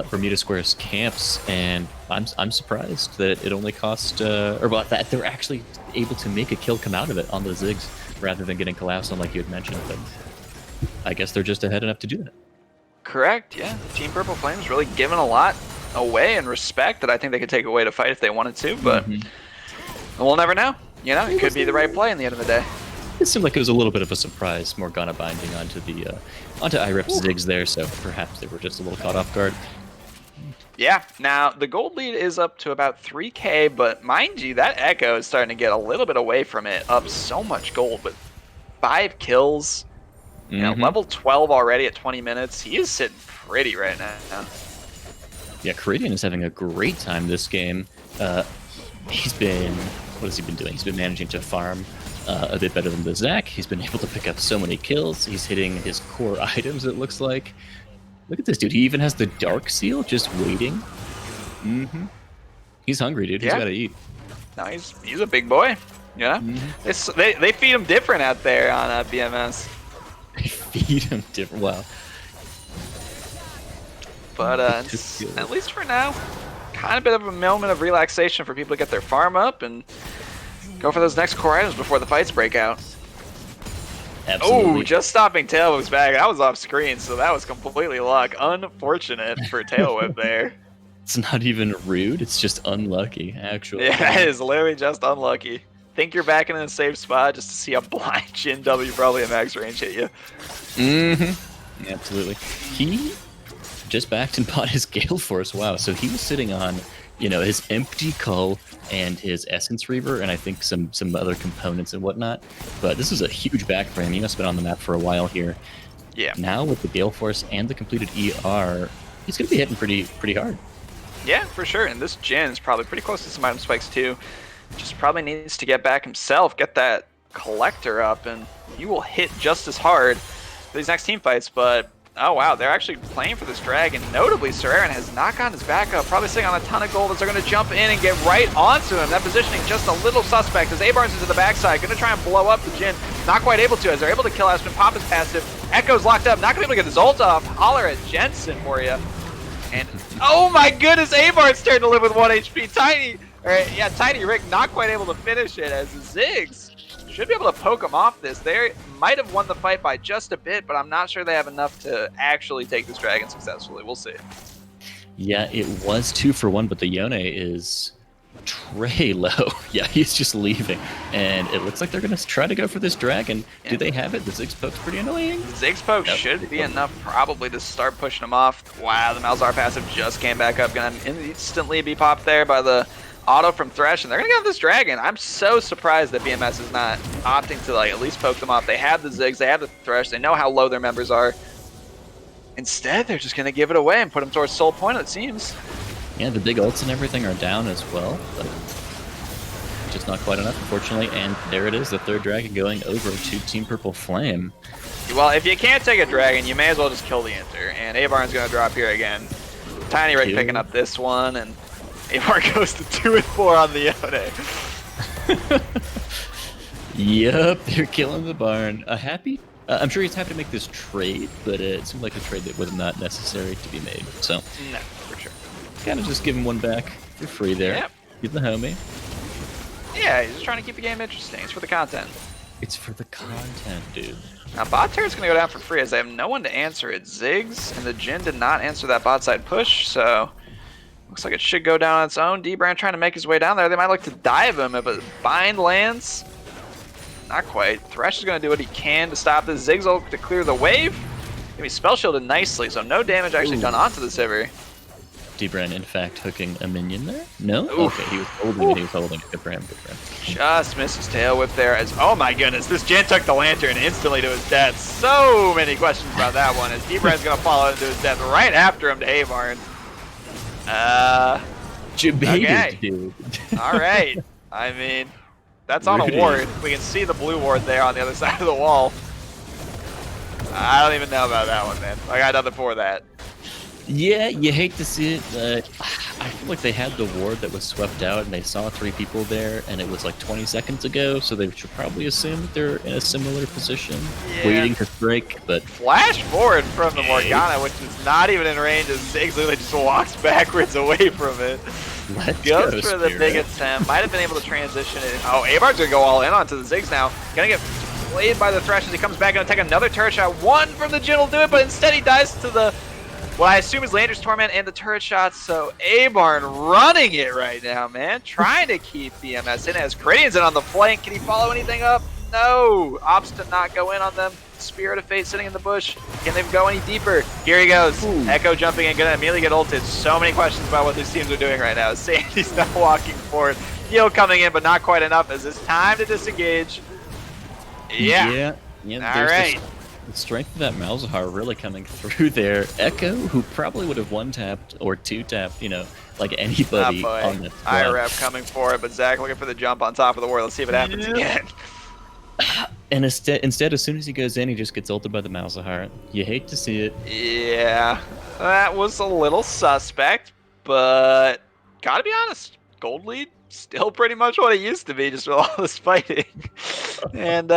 Bermuda Square's camps, and I'm surprised that it only cost that they're actually able to make a kill come out of it on the Ziggs rather than getting collapsed on like you had mentioned. But I guess they're just ahead enough to do that. Correct, yeah. Team Purple Flames really giving a lot away in respect that I think they could take away to fight if they wanted to, but we'll never know. You know, it could be the right play in the end of the day. It seemed like it was a little bit of a surprise, Morgana binding onto IREP's Ziggs there, so perhaps they were just a little caught off guard. Yeah, now the gold lead is up to about 3K, but mind you, that Echo is starting to get a little bit away from it, up so much gold with 5 kills, you know, level 12 already at 20 minutes. He is sitting pretty right now. Yeah, Caridian is having a great time this game. What has he been doing? He's been managing to farm a bit better than the Zac. He's been able to pick up so many kills. He's hitting his core items, it looks like. Look at this dude. He even has the Dark Seal just waiting. He's hungry, dude. He's got to eat. No, he's a big boy. Yeah, they feed him different out there on BMS. They feed him different. Wow. But at least for now, kind of a bit of a moment of relaxation for people to get their farm up and go for those next core items before the fights break out. Absolutely. Oh, just stopping Tail Whip's back. That was off screen, so that was completely luck. Unfortunate for Tail Whip there. It's not even rude. It's just unlucky, actually. Yeah, it is literally just unlucky. Think you're back in a safe spot just to see a blind Jin W probably at max range hit you. Absolutely. He just backed and bought his Gale Force. Wow. So he was sitting on, his empty Cull and his Essence Reaver, and I think some other components and whatnot. But this is a huge back for him. He must have been on the map for a while here. Yeah. Now with the Gale Force and the completed ER, he's going to be hitting pretty hard. Yeah, for sure. And this Jin is probably pretty close to some item spikes too. Just probably needs to get back himself, get that Collector up, and he will hit just as hard for these next team fights, but oh wow, they're actually playing for this dragon. Notably, Sir Aaron has not gotten his back up, probably sitting on a ton of gold as they're going to jump in and get right onto him. That positioning just a little suspect as A-Barnes is to the backside, going to try and blow up the Jhin. Not quite able to as they're able to kill Aspen, pop his passive. Echo's locked up, not going to be able to get his ult off. Holler at Jensen for you. And oh my goodness, A-Barnes starting to live with 1 HP. Tiny Rick not quite able to finish it as Ziggs should be able to poke him off this. They might have won the fight by just a bit, but I'm not sure they have enough to actually take this dragon successfully. We'll see. Yeah, it was 2 for 1, but the Yone is tray low. Yeah, he's just leaving. And it looks like they're going to try to go for this dragon. Yeah. Do they have it? The Ziggs poke's pretty annoying. The Ziggs poke should be enough probably to start pushing him off. Wow, the Malzahar passive just came back up. Going to instantly be popped there by the auto from Thresh, and they're gonna get this dragon. I'm so surprised that BMS is not opting to like at least poke them off. They have the Ziggs, they have the Thresh, they know how low their members are. Instead, they're just gonna give it away and put them towards Soul Point, it seems. Yeah, the big ults and everything are down as well, but just not quite enough, unfortunately. And there it is, the third dragon going over to Team Purple Flame. Well, if you can't take a dragon, you may as well just kill the Inter. And A-Barn's gonna drop here again. Tiny Rick picking up this one, and A-Bar goes to 2 and 4 on the Yone. Yep, they're killing the barn. I'm sure he's happy to make this trade, but it seemed like a trade that was not necessary to be made. So, no, for sure. Kind of just give him one back for free there. Yep. Give the homie. Yeah, he's just trying to keep the game interesting. It's for the content. It's for the content, dude. Now, bot turret's going to go down for free as they have no one to answer it. Ziggs and the Jhin did not answer that bot side push, so looks like it should go down on its own. D-Brand trying to make his way down there. They might look to dive him if a bind lands. Not quite. Thresh is going to do what he can to stop this. Ziggs will to clear the wave. Gonna be spell shielded nicely, so no damage actually done onto the Sivir. D-Brand, in fact, hooking a minion there? No? Oof. Okay, he was holding it. He was holding it. Good for him. Good for him. Just misses tail whip there as, oh my goodness, this Jhin took the lantern instantly to his death. So many questions about that one as D-Brand's going to follow into his death right after him to Havarn. Okay. Dude. All right. I mean, that's on a ward. We can see the blue ward there on the other side of the wall. I don't even know about that one, man. I got nothing for that. Yeah, you hate to see it, but I feel like they had the ward that was swept out and they saw 3 people there and it was like 20 seconds ago, so they should probably assume that they're in a similar position, waiting to break, but... Flash forward from the Morgana, which is not even in range, as Ziggs literally just walks backwards away from it. Goes for the big attempt, might have been able to transition it. Oh, Abar's gonna go all in onto the Ziggs now. Gonna get played by the Thresh as he comes back, gonna take another turret shot. One from the Jhin will do it, but instead he dies to the... what I assume is Lander's Torment and the turret shots, so A-Barn running it right now, man. Trying to keep BMS in as Cranian's in on the flank. Can he follow anything up? No. Opts to not go in on them. Spirit of Fate sitting in the bush. Can they go any deeper? Here he goes. Ooh. Echo jumping in, gonna immediately get ulted. So many questions about what these teams are doing right now. Sandy's not walking forward. Heal coming in, but not quite enough as it's time to disengage. Yeah. All right. The strength of that Malzahar really coming through there. Echo, who probably would have one-tapped or two-tapped, you know, like anybody on this squad. IREP coming for it, but Zach looking for the jump on top of the ward. Let's see if it happens again. And instead, as soon as he goes in, he just gets ulted by the Malzahar. You hate to see it. Yeah, that was a little suspect, but gotta be honest, gold lead still pretty much what it used to be, just with all this fighting. And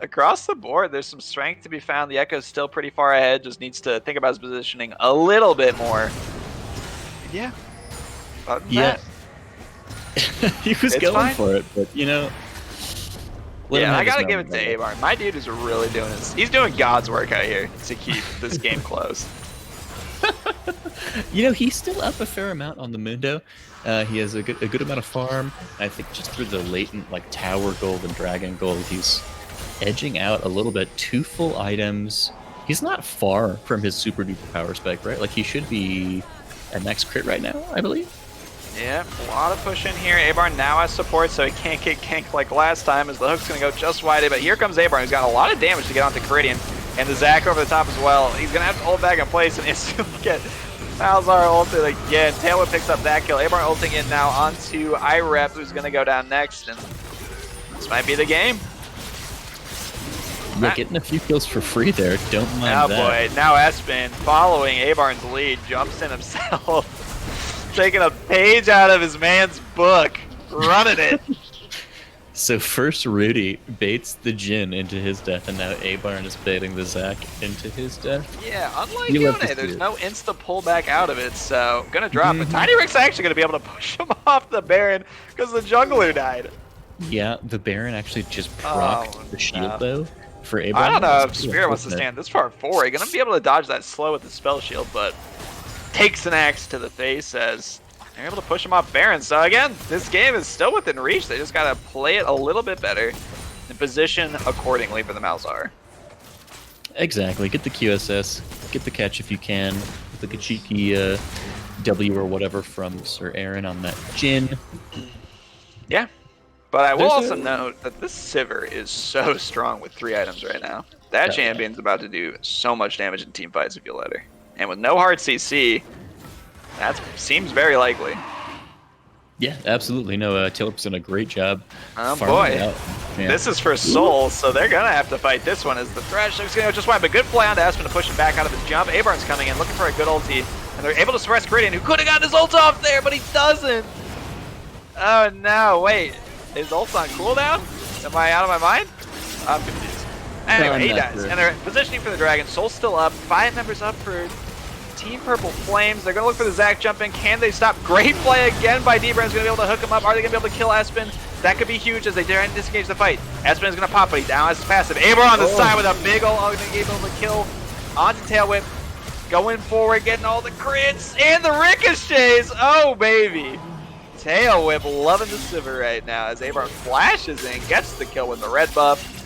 across the board, there's some strength to be found. The Echo's still pretty far ahead, just needs to think about his positioning a little bit more. Yeah. He was going for it, but you know. Yeah, I gotta give it to A-Barn. My dude is really doing this. He's doing God's work out here to keep this game close. You know, he's still up a fair amount on the Mundo. He has a good amount of farm. I think just through the latent like tower gold and dragon gold, he's edging out a little bit. 2 full items. He's not far from his super duper power spec, right? Like he should be at max crit right now, I believe. Yeah, a lot of push in here. A-Barn now has support, so he can't get ganked like last time as the hook's going to go just wide. But here comes A-Barn, who's got a lot of damage to get onto Caridian. And the Zac over the top as well. He's going to have to hold back in place and instantly get Malzahar ulted again. Tailwind picks up that kill. A-Barn ulting in now onto IREP, who's going to go down next. And this might be the game. Yeah, getting a few kills for free there. Don't mind Oh that. boy, now Espen, following Abarn's lead, jumps in himself, taking a page out of his man's book, running it. So first Rudy baits the Jin into his death, and now Abarn is baiting the Zac into his death. Yeah, unlike You love to Yone, see there's it. no insta pullback out of it, so gonna drop. But tinyreek's actually gonna be able to push him off the Baron because the jungler died. Yeah, the Baron actually just procced Oh, the shield no. though for Abarn. I don't know if That's Spirit wants to stand this far forward. He's gonna be able to dodge that slow with the spell shield, but takes an axe to the face as they're able to push him off Baron. So again, this game is still within reach. They just gotta play it a little bit better and position accordingly for the Malzahar. Exactly. Get the QSS, get the catch if you can, with like a cheeky W or whatever from Sir Aaron on that Jin. Yeah. But I will There's also a- note that this Sivir is so strong with 3 items right now. That Oh, champion's about to do so much damage in team fights if you let her. And with no hard CC, that seems very likely. Yeah, absolutely. No, Tilip's done a great job. Oh farming boy. out. Yeah. This is for Soul, so they're going to have to fight this one as the Thresh looks going to just wide. But good play onto Espen to push him back out of his jump. Abarn's coming in, looking for a good ulti. And they're able to suppress Gradient, who could have gotten his ult off there, but he doesn't. Oh no, wait. His ult's on cooldown? Am I out of my mind? I'm confused. Anyway, he dies. And they're positioning for the dragon. Soul's still up. 5 members up for Team Purple Flames. They're going to look for the Zac jump in. Can they stop? Great play again by D-Brand's going to be able to hook him up. Are they going to be able to kill Espen? That could be huge as they try and disengage the fight. Espen is going to pop, but he down has his passive. Abar on the side with a big ol' going to be able to kill onto Tail Whip. Going forward, getting all the crits and the ricochets. Oh, baby. Tail Whip loving the Sivir right now as Abar flashes in, gets the kill with the red buff.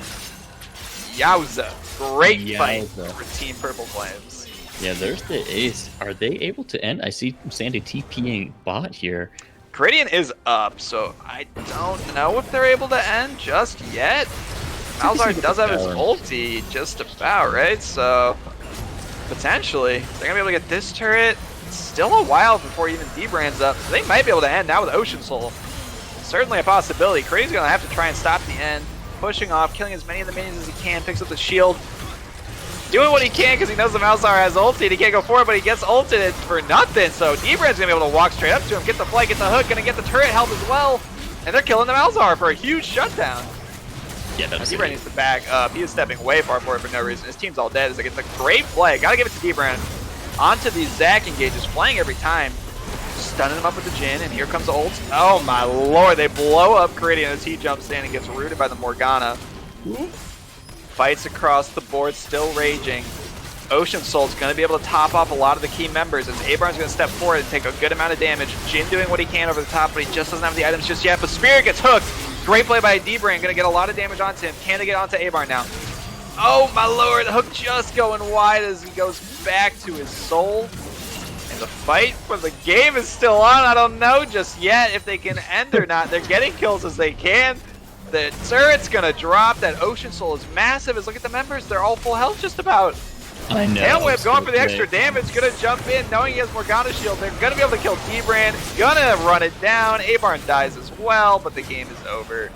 Yowza. Great fight for Team Purple Flames. Yeah, there's the ace. Are they able to end? I see Sandy TPing bot here. Gradient is up, so I don't know if they're able to end just yet. Malzahar does have his ulti just about, right? So potentially they're gonna be able to get this turret. It's still a while before even D-Brand's up, so they might be able to end now with Ocean Soul. Certainly a possibility. Crazy's gonna have to try and stop the end, pushing off, killing as many of the minions as he can, picks up the shield. Doing what he can because he knows the Malzahar has ulti. He can't go forward, but he gets ulted for nothing. So D-Brand's going to be able to walk straight up to him, get the flank, get the hook, going to get the turret health as well. And they're killing the Malzahar for a huge shutdown. Yeah, that's D-Brand needs to back up. He is stepping way far forward for no reason. His team's all dead as they get the great play. Got to give it to D-Brand. Onto these Zac engages, playing every time. Stunning him up with the Jin, and here comes the ult. Oh my lord, they blow up Caridian as he jumps in and gets rooted by the Morgana. Ooh. Fights across the board, still raging. Ocean Soul's going to be able to top off a lot of the key members as Abarn's going to step forward and take a good amount of damage. Jin doing what he can over the top, but he just doesn't have the items just yet. But Spirit gets hooked. Great play by D-Brand, going to get a lot of damage onto him. Can they get onto Abarn now? Oh my lord, the hook just going wide as he goes back to his soul. And the fight for the game is still on. I don't know just yet if they can end or not. They're getting kills as they can. The turret's gonna drop. That Ocean Soul is massive. As look at the members, they're all full health just about. I know. Tail Whip going for the extra damage, gonna jump in, knowing he has Morgana shield. They're gonna be able to kill D-Brand, gonna run it down. Abarn dies as well, but the game is over.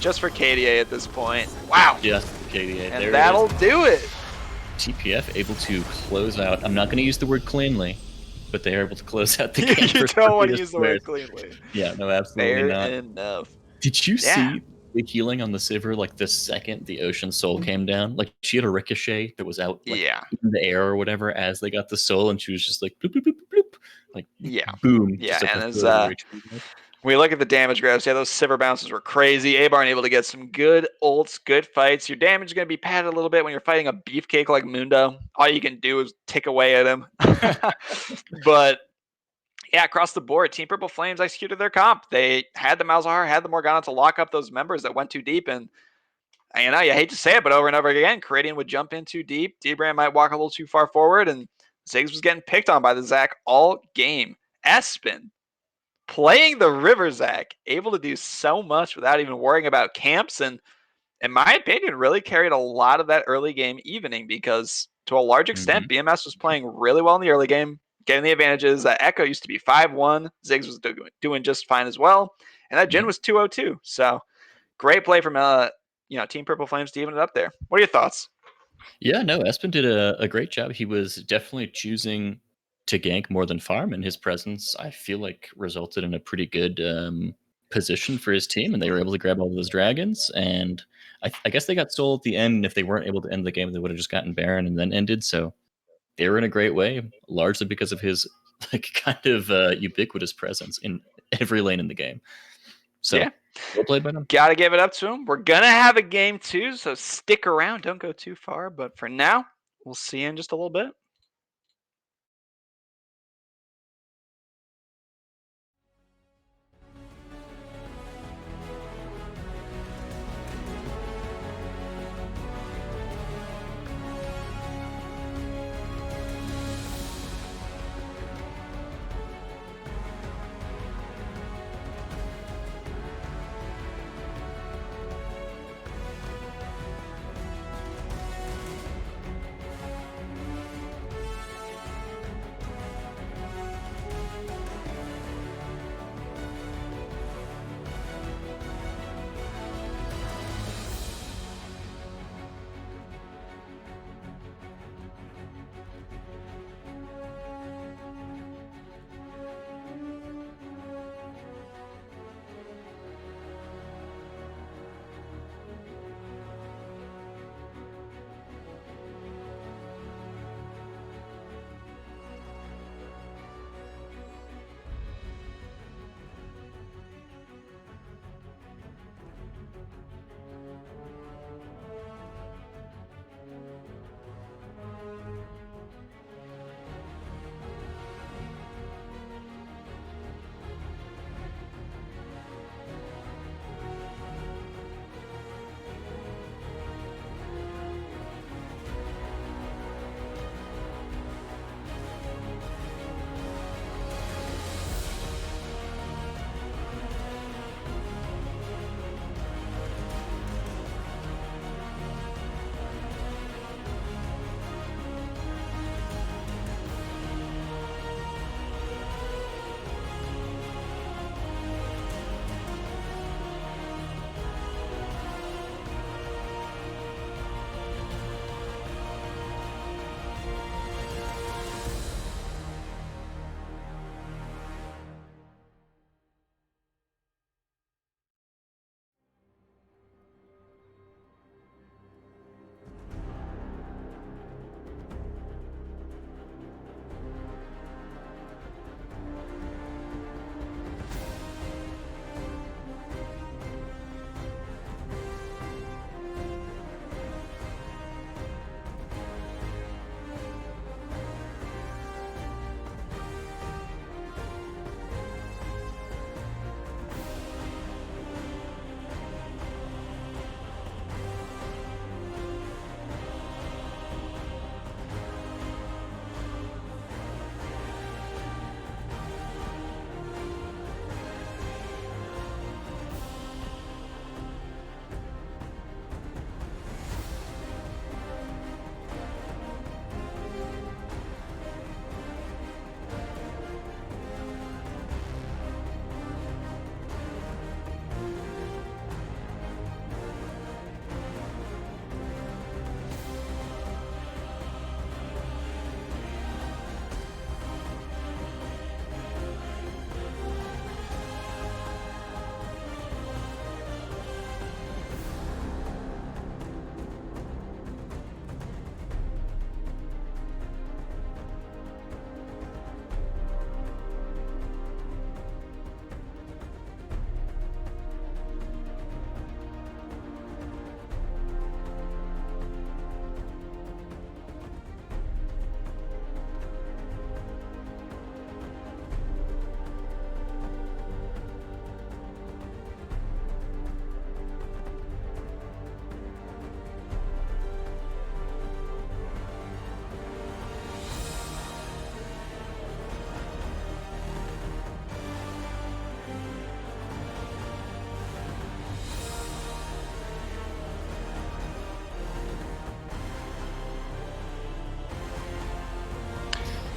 Just for KDA at this point. Wow. Just KDA. And there that'll do it. TPF able to close out. I'm not going to use the word cleanly, but they are able to close out the game. You don't want to use the word cleanly. Yeah, no, absolutely Fair not. enough. Did you see the healing on the Sivir like the second the Ocean Soul came down? Like she had a ricochet that was out like, in the air or whatever as they got the soul, and she was just like bloop, bloop, bloop, bloop, like boom. Yeah, and as we look at the damage graphs, yeah, those Sivir bounces were crazy. Abarn able to get some good ults, good fights. Your damage is going to be padded a little bit when you're fighting a beefcake like Mundo. All you can do is tick away at him. But yeah, across the board, Team Purple Flames executed their comp. They had the Malzahar, had the Morgana to lock up those members that went too deep. And you know, you hate to say it, but over and over again, Caridian would jump in too deep. D-Brand might walk a little too far forward, and Ziggs was getting picked on by the Zac all game. Espen playing the River Zac, able to do so much without even worrying about camps, and in my opinion, really carried a lot of that early game evening because to a large extent, BMS was playing really well in the early game, getting the advantages. Echo used to be 5-1. Ziggs was doing just fine as well, and that Jin was 2-0-2. So great play from Team Purple Flames to even it up there. What are your thoughts? Yeah, no, Espen did a great job. He was definitely choosing to gank more than farm, and his presence, I feel like, resulted in a pretty good position for his team, and they were able to grab all those dragons. And I guess they got sold at the end. And if they weren't able to end the game, they would have just gotten Baron and then ended. So they were in a great way, largely because of his kind of ubiquitous presence in every lane in the game. So Yeah. well played by them. Gotta give it up to him. We're gonna have a game 2, so stick around. Don't go too far. But for now, we'll see you in just a little bit.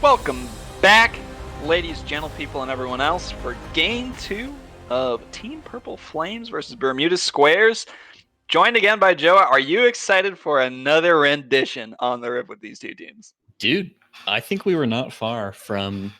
Welcome back, ladies, gentle people, and everyone else, for Game 2 of Team Purple Flames versus Bermuda Squares. joined again by Joe. Are you excited for another rendition on the rip with these two teams? Dude, I think we were not far from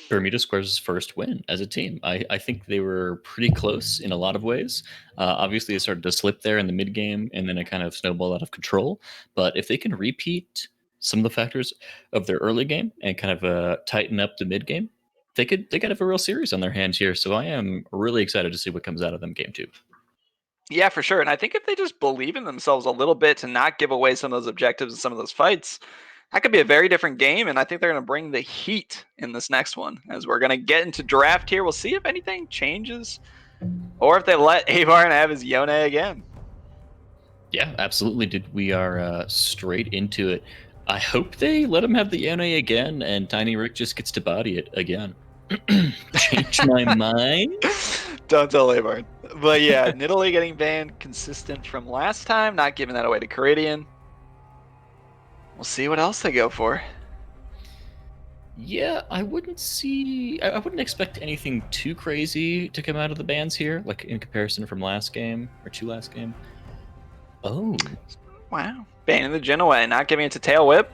Bermuda Squares' first win as a team. I think they were pretty close in a lot of ways. Obviously, it started to slip there in the mid game, and then it kind of snowballed out of control. But if they can repeat some of the factors of their early game and kind of tighten up the mid game, they could have a real series on their hands here. So I am really excited to see what comes out of them game 2. Yeah, for sure. And I think if they just believe in themselves a little bit to not give away some of those objectives and some of those fights, that could be a very different game. And I think they're going to bring the heat in this next one. As we're going to get into draft here, we'll see if anything changes or if they let Avarn have his Yone again. Yeah, absolutely, dude. We are straight into it. I hope they let him have the Yone again, and Tiny Rick just gets to body it again. Change my mind? Don't tell Avarn. But yeah, Nidalee getting banned, consistent from last time, not giving that away to Caridian. We'll see what else they go for. Yeah, I wouldn't expect anything too crazy to come out of the bans here, like in comparison from last game or to last game. Oh. Wow. Banning the Jin away, not giving it to Tail Whip.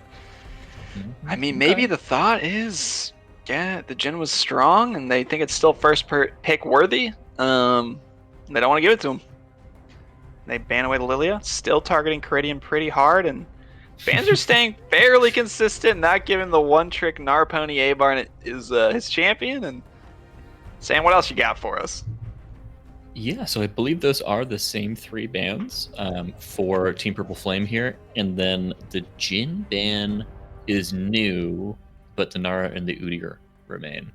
Mm-hmm. I mean, maybe the thought is, yeah, the Jin was strong and they think it's still first pick worthy. They don't want to give it to him. They ban away the Lilia, still targeting Caridian pretty hard, and fans are staying fairly consistent, not giving the one-trick Narpony Avarn is his champion, and saying, what else you got for us? Yeah, so I believe those are the same 3 bans for Team Purple Flame here, and then the Jin ban is new, but the Nara and the Udyr remain.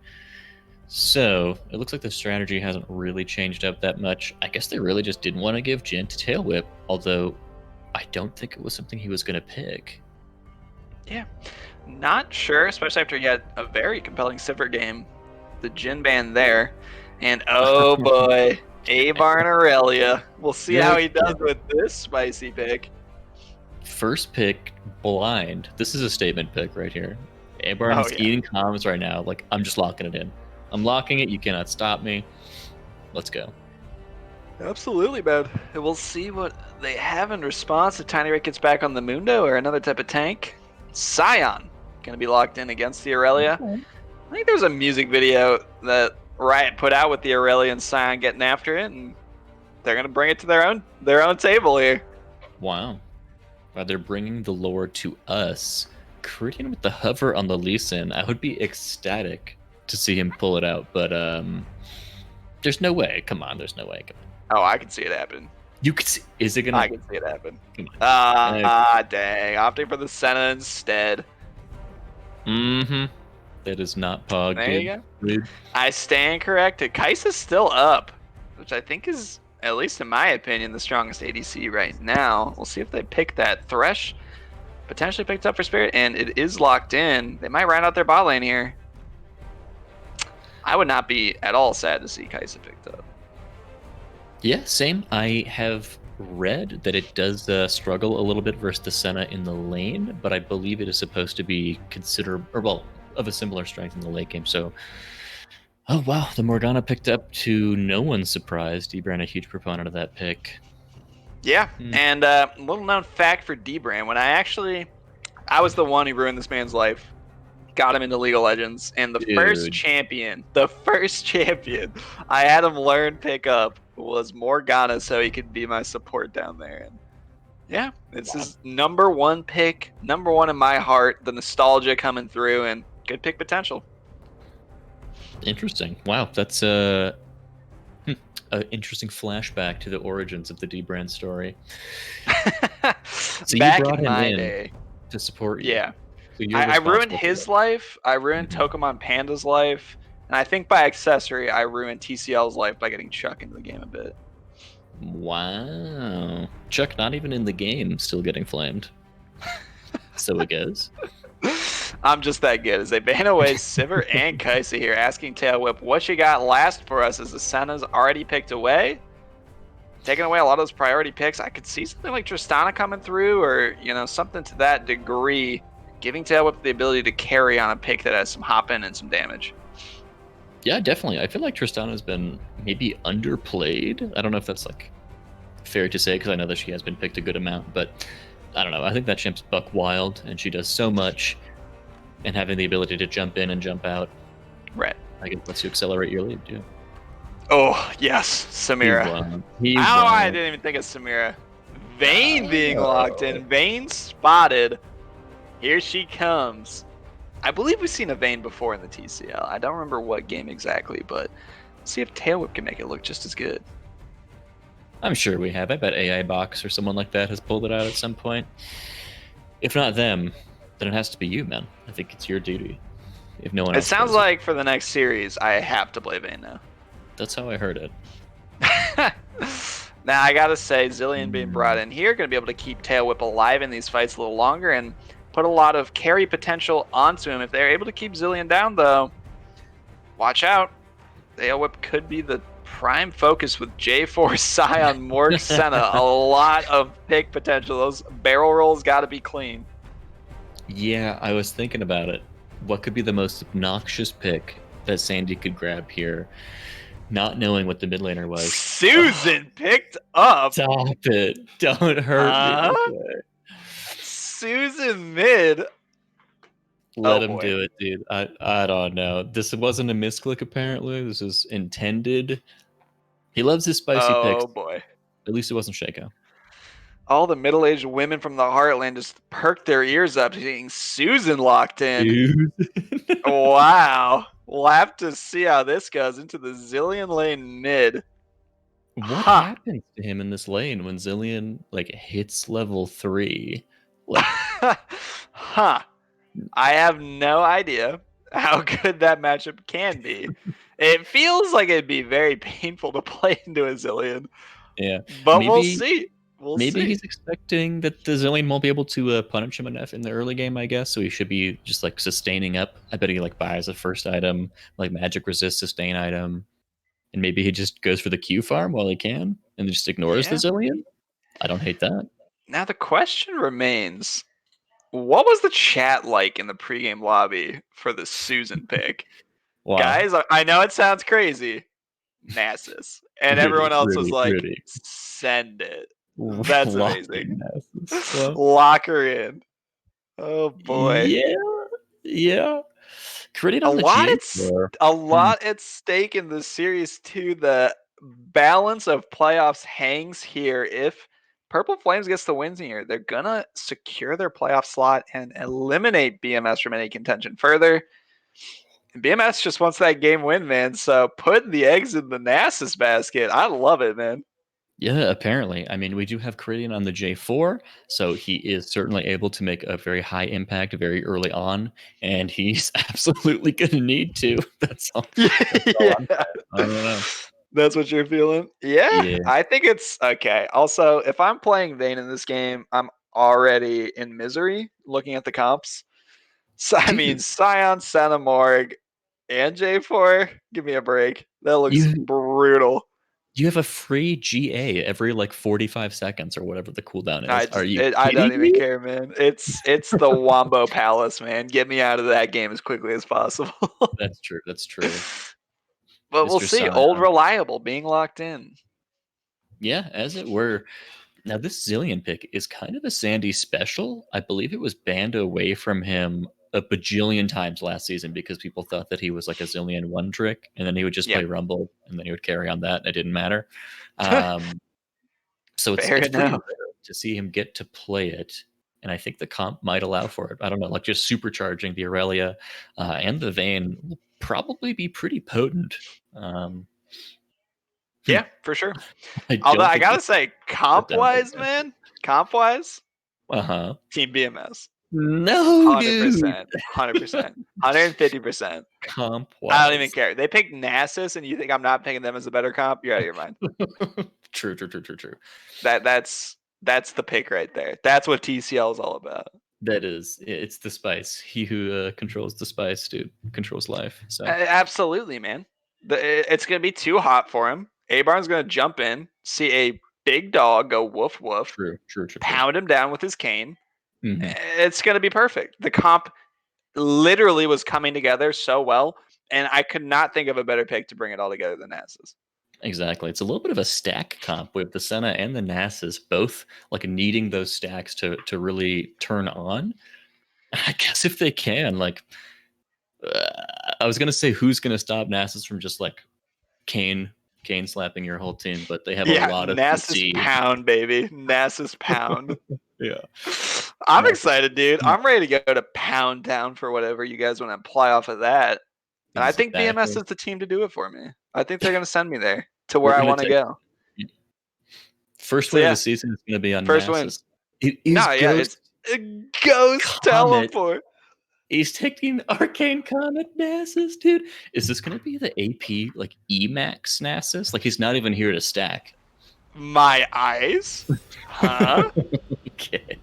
So it looks like the strategy hasn't really changed up that much. I guess they really just didn't want to give Jin to Tail Whip, although I don't think it was something he was going to pick. Yeah, not sure, especially after he had a very compelling Sivir game. The Jin ban there, and oh boy, Avarn Aurelia. We'll see how he does with this spicy pick. First pick, blind. This is a statement pick right here. Avarn's eating comms right now. Like, I'm just locking it in. I'm locking it. You cannot stop me. Let's go. Absolutely, man. And we'll see what they have in response if Tiny Rick gets back on the Mundo or another type of tank. Sion going to be locked in against the Aurelia. Okay. I think there's a music video that Riot put out with the Aurelia and Sion getting after it, and they're going to bring it to their own table here. Wow. They're bringing the lore to us. Caridian with the hover on the Lee Sin. I would be ecstatic to see him pull it out, but there's no way. Come on, there's no way. Come on. Oh, I can see it happen. You can see? Is it gonna? I can see it happen. Come on. Dang! Opting for the Senna instead. Mm-hmm. That is not Pog. There you go. I stand corrected. Kai'Sa's still up, which I think is, at least in my opinion, the strongest ADC right now. We'll see if they pick that. Thresh potentially picked up for Spirit, and it is locked in. They might round out their bot lane here. I would not be at all sad to see Kai'Sa picked up. Yeah, same. I have read that it does struggle a little bit versus the Senna in the lane, but I believe it is supposed to be of a similar strength in the late game. So, oh wow, the Morgana picked up to no one's surprise. Dbrand a huge proponent of that pick. Yeah, and little known fact for Dbrand, when I was the one who ruined this man's life. Got him into League of Legends, and the first champion I had him learn pick up was Morgana, so he could be my support down there. And yeah, it's his number 1 pick, number 1 in my heart. The nostalgia coming through, and good pick potential. Interesting. Wow, that's an interesting flashback to the origins of the Dbrand story. So back you brought in him my in day to support you. Yeah. So I ruined his life. I ruined Tokamon Panda's life. And I think by accessory, I ruined TCL's life by getting Chuck into the game a bit. Wow. Chuck not even in the game, still getting flamed. So it goes. I'm just that good. As they ban away Sivir and Kai'Sa here, asking Tail Whip, what you got last for us? As the Senna's already picked away? Taking away a lot of those priority picks. I could see something like Tristana coming through, or something to that degree, giving Tail Whip the ability to carry on a pick that has some hop in and some damage. Yeah, definitely. I feel like Tristana's been maybe underplayed. I don't know if that's like fair to say because I know that she has been picked a good amount, but I don't know. I think that champ's buck wild, and she does so much, and having the ability to jump in and jump out, Right. I guess lets you accelerate your lead too. Oh, yes, He Samira. won. He I don't know why I won. didn't even think of Samira. Vayne being locked Oh. in. Vayne spotted. Here she comes. I believe we've seen a Vayne before in the TCL. I don't remember what game exactly, but let's see if Tail Whip can make it look just as good. I'm sure we have. I bet AI Box or someone like that has pulled it out at some point. If not them, then it has to be you, man. I think it's your duty. If no one It else sounds does it. like for the next series, I have to play Vayne now. That's how I heard it. Now, I gotta say, Zillion being brought in here, going to be able to keep Tail Whip alive in these fights a little longer and put a lot of carry potential onto him. If they're able to keep Zillion down, though, watch out. Tail Whip could be the prime focus with J4, Scion, Morg, Senna. A lot of pick potential. Those barrel rolls got to be clean. Yeah, I was thinking about it. What could be the most obnoxious pick that Sandy could grab here? Not knowing what the mid laner was. Susan picked up. Stop it. Don't hurt me this way. Susan mid. Let Oh him boy. do it, dude. I don't know. This wasn't a misclick, apparently. This is intended. He loves his spicy picks. Oh boy. At least it wasn't Shaco. All the middle-aged women from the heartland just perked their ears up seeing Susan locked in. Dude. Wow. We'll have to see how this goes into the Zillion lane mid. What Huh. happens to him in this lane when Zillion like hits level 3? Like, Huh. I have no idea how good that matchup can be. It feels like it'd be very painful to play into a Zillion. yeah, But we'll maybe see. We'll maybe see. he's expecting that the Zillion won't be able to punish him enough in the early game, I guess. So he should be just like sustaining up. I bet he like buys a first item, like magic resist sustain item, and maybe he just goes for the Q farm while he can, and just ignores the Yeah. Zillion. I don't hate that. Now the question remains, what was the chat like in the pregame lobby for the Susan pick? Wow, Guys, I know it sounds crazy. Nasus. And everyone else was like, Rudy, send it. That's amazing. locking Nasus. Well, Lock her in. Oh boy. yeah, yeah. Credit A on the lot G at for a lot at stake in this series too. The balance of playoffs hangs here. If Purple Flames gets the wins here, they're gonna secure their playoff slot and eliminate BMS from any contention further. And BMS just wants that game win, man. So putting the eggs in the Nasus basket, I love it, man. Yeah, apparently. I mean, we do have Caridian on the J4, so he is certainly able to make a very high impact very early on, and he's absolutely going to need to. That's all. That's all I'm Yeah. saying. I don't know. That's what you're feeling? Yeah, Yeah. I think it's okay. Also, if I'm playing Vayne in this game, I'm already in misery looking at the comps. So, I mean, Dude, Scion, Santa Morg, and J4, give me a break. That looks you brutal. you have a free GA every like 45 seconds or whatever the cooldown is. I Are just, you I don't kidding even me? care, man. It's the Wombo Palace, man. Get me out of that game as quickly as possible. That's true. That's true. But we'll Mr. see. Old Scion. reliable being locked in. Yeah, as it were. Now, this Zillion pick is kind of a Sandy special. I believe it was banned away from him a bajillion times last season because people thought that he was like a Zillion one trick, and then he would just Yeah. play Rumble, and then he would carry on that, and it didn't matter. Um, so Fair it's pretty enough. rare to see him get to play it, and I think the comp might allow for it. I don't know, like just supercharging the Aurelia and the Vayne will probably be pretty potent. Um, Yeah, for sure. I Although don't I think gotta this say, is comp down like wise, that. man, comp wise, Uh huh. Team BMS, No, dude. 100%, 100%, 150%. Comp I don't even wise. care. They picked Nasus, and you think I'm not picking them as a better comp? You're out of your mind. True. That's the pick right there. That's what TCL is all about. That is, it's the spice. He who controls the spice, dude, controls life. So Absolutely, man. It's gonna be too hot for him. Abarn's gonna jump in, see a big dog go woof woof, true. pound him down with his cane. Hmm. It's gonna be perfect. The comp literally was coming together so well, and I could not think of a better pick to bring it all together than Nasus. Exactly. It's a little bit of a stack comp with the Senna and the Nasus both like needing those stacks to really turn on. I guess if they can, like, I was gonna say who's gonna stop Nasus from just like Kane slapping your whole team, but they have a Yeah, lot of NASA's CC. pound, baby. NASA's pound. Yeah. I'm Nasus. excited, dude. I'm ready to go to pound down for whatever you guys want to apply off of that. And I think BMS Exactly. is the team to do it for me. I think they're going to send me there to where We're I gonna want to take go. first So win of yeah, the season is gonna be on first win. Nasus. It is No, yeah, it's Ghost a ghost Comet. teleport. He's taking Arcane Comet Nasus, dude. Is this gonna be the AP like Emax Nasus? Like he's not even here to stack. My eyes? Huh? Okay.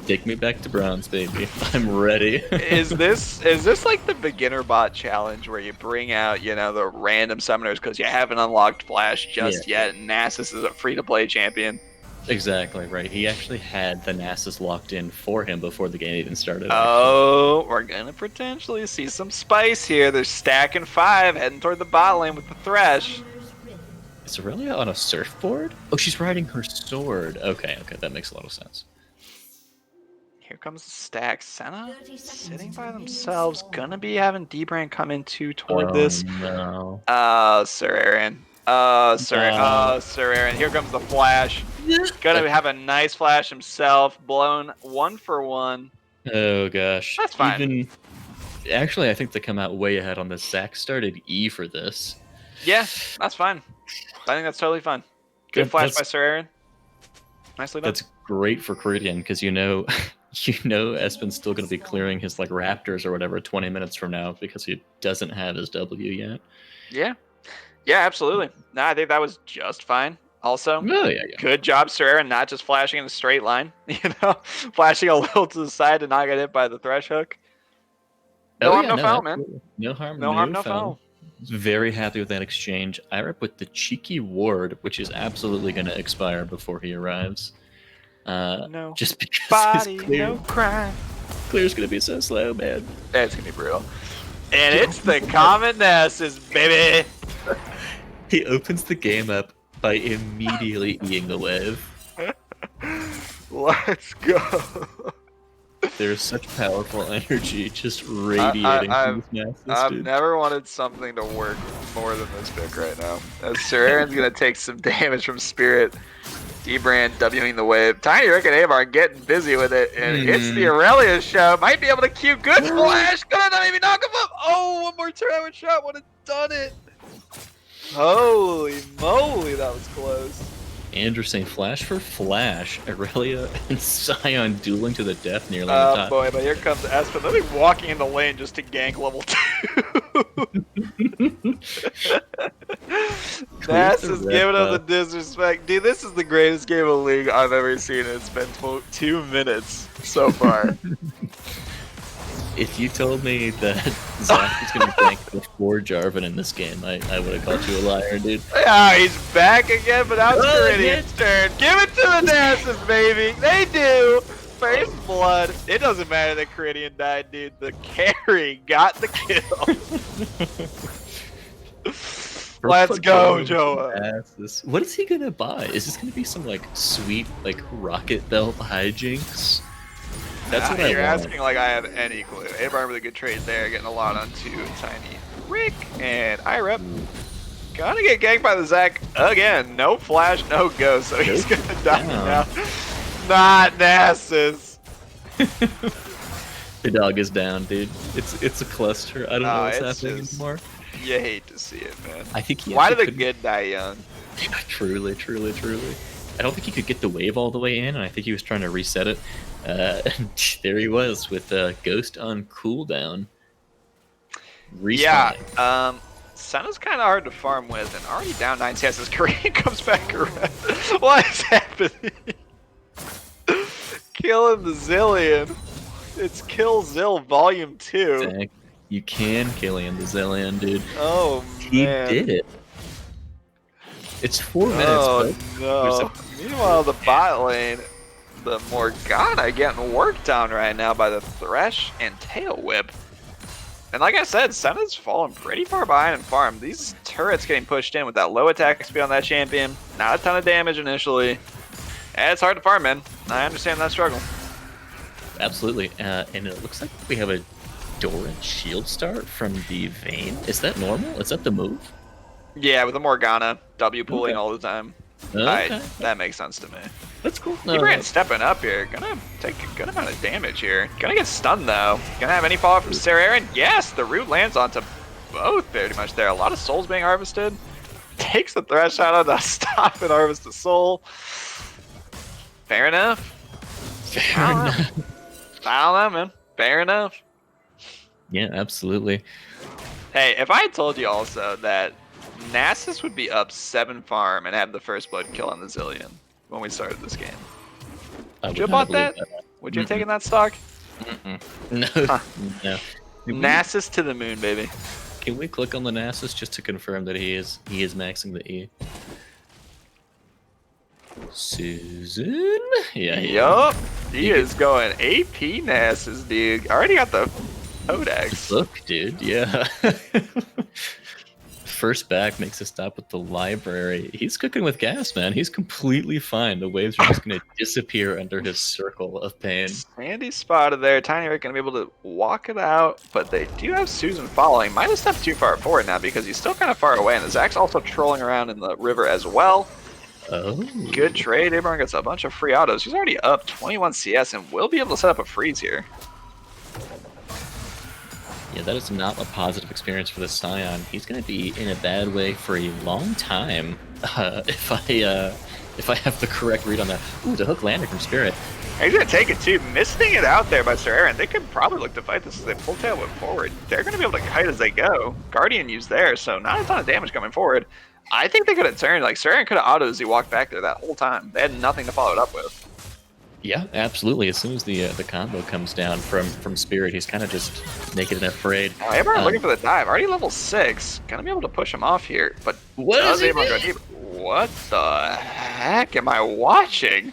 Take me back to bronze, baby. I'm ready. Is this like the beginner bot challenge where you bring out, the random summoners because you haven't unlocked Flash just yet, and Nasus is a free to play champion? Exactly right. He actually had the Nasus locked in for him before the game even started. Oh, we're gonna potentially see some spice here. They're stacking 5, heading toward the bot lane with the Thresh. Is Aurelia on a surfboard? Oh, she's riding her sword. Okay, that makes a lot of sense. Here comes the stack. Senna sitting by themselves. Gonna be having D-Brand come in toward this. No. Sir Aaron. Sir Aaron. Here comes the flash. Gonna have a nice flash himself. Blown 1 for 1. Oh gosh. That's fine. Actually, I think they come out way ahead on this. Zach started E for this. Yeah, that's fine. I think that's totally fine. Good flash by Sir Aaron. Nicely done. That's great for Ceridian because Espen's still going to be clearing his like Raptors or whatever 20 minutes from now because he doesn't have his W yet. Yeah, absolutely. No, I think that was just fine. Also, yeah. Good job, Sir Aaron, not just flashing in a straight line. Flashing a little to the side to not get hit by the Thresh hook. No harm, no foul, man. No harm, no foul. Very happy with that exchange. Irep with the cheeky ward, which is absolutely going to expire before he arrives. No. Just because body, his clear, no crime. Clear's going to be so slow, man. It's going to be brutal. And it's the Comet Nasus, baby. He opens the game up by immediately eating the wave. Let's go. There's such powerful energy just radiating from this Nasus, I've dude. never wanted something to work more than this pick right now. As Sir Aaron's going to take some damage from Spirit. D-Brand Wing the wave. Tiny Rick and Avar getting busy with it. And it's the Aurelia show. Might be able to Q. Good flash. Gonna not even knock him up. Oh, one more turn shot would have done it. Holy moly, that was close. Anderson flash for flash. Aurelia and Scion dueling to the death nearly on the top. Oh boy, but here comes Espen. They'll be walking in the lane just to gank level 2. Nass is giving him the disrespect. Dude, this is the greatest game of League I've ever seen. It's been 2 minutes so far. If you told me that Zach was going to gank before Jarvan in this game, I would have called you a liar, dude. Yeah, he's back again, but now it's Ceridian's turn. Give it to the Nassus, baby. They do. First blood. It doesn't matter that Ceridian died, dude. The carry got the kill. Let's go, Joa. What is he gonna buy? Is this gonna be some like sweet like rocket belt hijinks? That's what you're I want. asking like I have any clue. Abraham with a good trade there, getting a lot onto Tiny Rick and Irep. Gonna get ganked by the Zac again. No flash, no go, so he's gonna die now. Not Nasus. The dog is down, dude. It's a cluster. I don't know what's happening anymore. You hate to see it, man. I think why do the good die young? Truly. I don't think he could get the wave all the way in, and I think he was trying to reset it. And there he was with Ghost on cooldown. Yeah, Senna's kind of hard to farm with, and already down 9 CS as Korean comes back around. What is happening? Killing the Zillion. It's Kill Zill Volume 2. Zach, you can kill him, the Zillion, dude. Oh, man. He did it. It's 4 minutes. Oh, no. Meanwhile, the bot lane, the Morgana getting worked on right now by the Thresh and Tail Whip. And like I said, Senna's fallen pretty far behind in farm. These turrets getting pushed in with that low attack speed on that champion. Not a ton of damage initially. And it's hard to farm, man. I understand that struggle. Absolutely. And it looks like we have a Doran shield start from the Vayne. Is that normal? Is that the move? Yeah, with the Morgana, W pulling Okay. all the time. Okay. That makes sense to me. That's cool. T-Brand's stepping up here. Gonna take a good amount of damage here. Gonna get stunned though. Gonna have any fallout from Sarah Aaron? Yes, the root lands onto both pretty much there. A lot of souls being harvested. Takes the Thresh out of the stop and harvest the soul. Fair enough. Fair enough. I don't know, man. Fair enough. Yeah, absolutely. Hey, if I had told you also that Nasus would be up 7 farm and have the first blood kill on the Zillion when we started this game, would you have bought that? Would you have taken that stock? No. Huh. No. Nasus to the moon, baby. Can we click on the Nasus just to confirm that he is maxing the E? Susan? Yeah, Yup. He is going AP Nasus, dude. Already got the Odax. Look, dude, yeah. First back makes a stop with the library. He's cooking with gas, man. He's completely fine. The waves are just going to disappear under his circle of pain. Sandy spotted there. Tiny Rick going to be able to walk it out, but they do have Susan following. Might have stepped too far forward now because he's still kind of far away, and the Zach's also trolling around in the river as well. Oh. Good trade. Abraham gets a bunch of free autos. He's already up 21 CS and will be able to set up a freeze here. Yeah, that is not a positive experience for the Scion. He's going to be in a bad way for a long time if I have the correct read on that. Ooh, the hook landed from Spirit. He's going to take it too. Missing it out there by Sir Aaron. They could probably look to fight this as they pull tailwind forward. They're going to be able to kite as they go. Guardian used there, so not a ton of damage coming forward. I think they could have turned. Like, Sir Aaron could have autoed as he walked back there that whole time. They had nothing to follow it up with. Yeah, absolutely. As soon as the combo comes down from Spirit, he's kind of just naked and afraid. Oh, Abraham looking for the dive. Already level 6. Gonna be able to push him off here. But what does is he Abraham go deep? What the heck am I watching?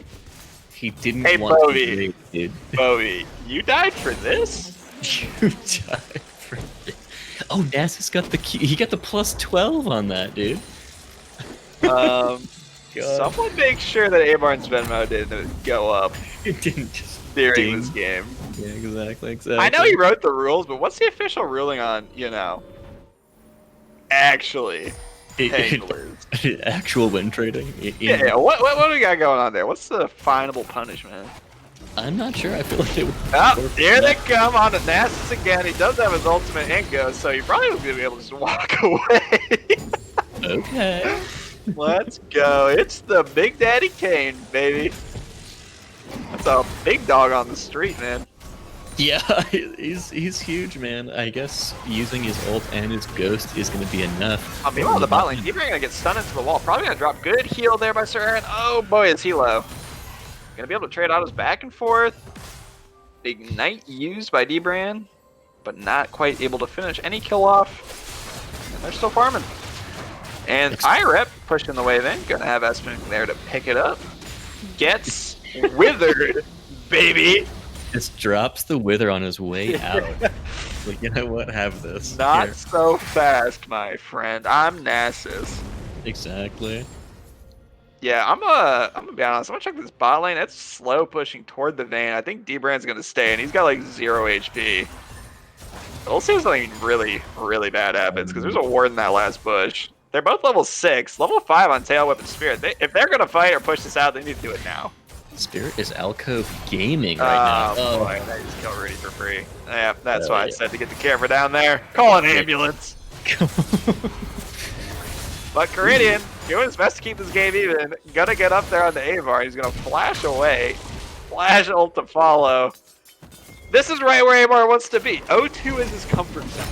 He didn't Hey, want Bobby. to raid, dude. Bowie, you died for this? You died for this. Oh, Nasus got the key. He got the plus 12 on that, dude. Someone make sure that Abarn's Venmo didn't go up It didn't just during ding. this game. Yeah, exactly. I know he wrote the rules, but what's the official ruling on, actually paying to lose? Actual win trading. Yeah, what do we got going on there? What's the finable punishment? I'm not sure. I feel like it would. Oh, here they come on to Nasus again. He does have his ultimate and go, so he probably was going to be able to just walk away. Okay. Let's go. It's the Big Daddy Kane, baby. That's a big dog on the street, man. Yeah, he's huge, man. I guess using his ult and his ghost is going to be enough. Meanwhile, the bot lane, Deeper going to get stunned into the wall. Probably going to drop good heal there by Sir Aaron. Oh boy, is he low. Going to be able to trade autos back and forth. Ignite used by D-Brand, but not quite able to finish any kill off. And they're still farming. And IREP pushing the wave in. Gonna have Espen there to pick it up. Gets withered, baby. Just drops the wither on his way out. Like, you know what? Have this. Not Here. so fast, my friend. I'm Nasus. Exactly. Yeah, I'm gonna be honest. I'm gonna check this bot lane. It's slow pushing toward the Vayne. I think D-Brand's gonna stay, and he's got like 0 HP. We'll see if something really, really bad happens, because there's a ward in that last bush. They're both level 6, level 5 on Tail Whip and Spirit. If they're gonna fight or push this out, they need to do it now. Spirit is Alcove Gaming right now. Oh boy, they just kill Rudy for free. Yeah, that's why I said to get the camera down there. Call an ambulance. But Caridian, doing his best to keep this game even. Gonna get up there on the Avar. He's gonna flash away. Flash ult to follow. This is right where Avar wants to be. O2 is his comfort zone.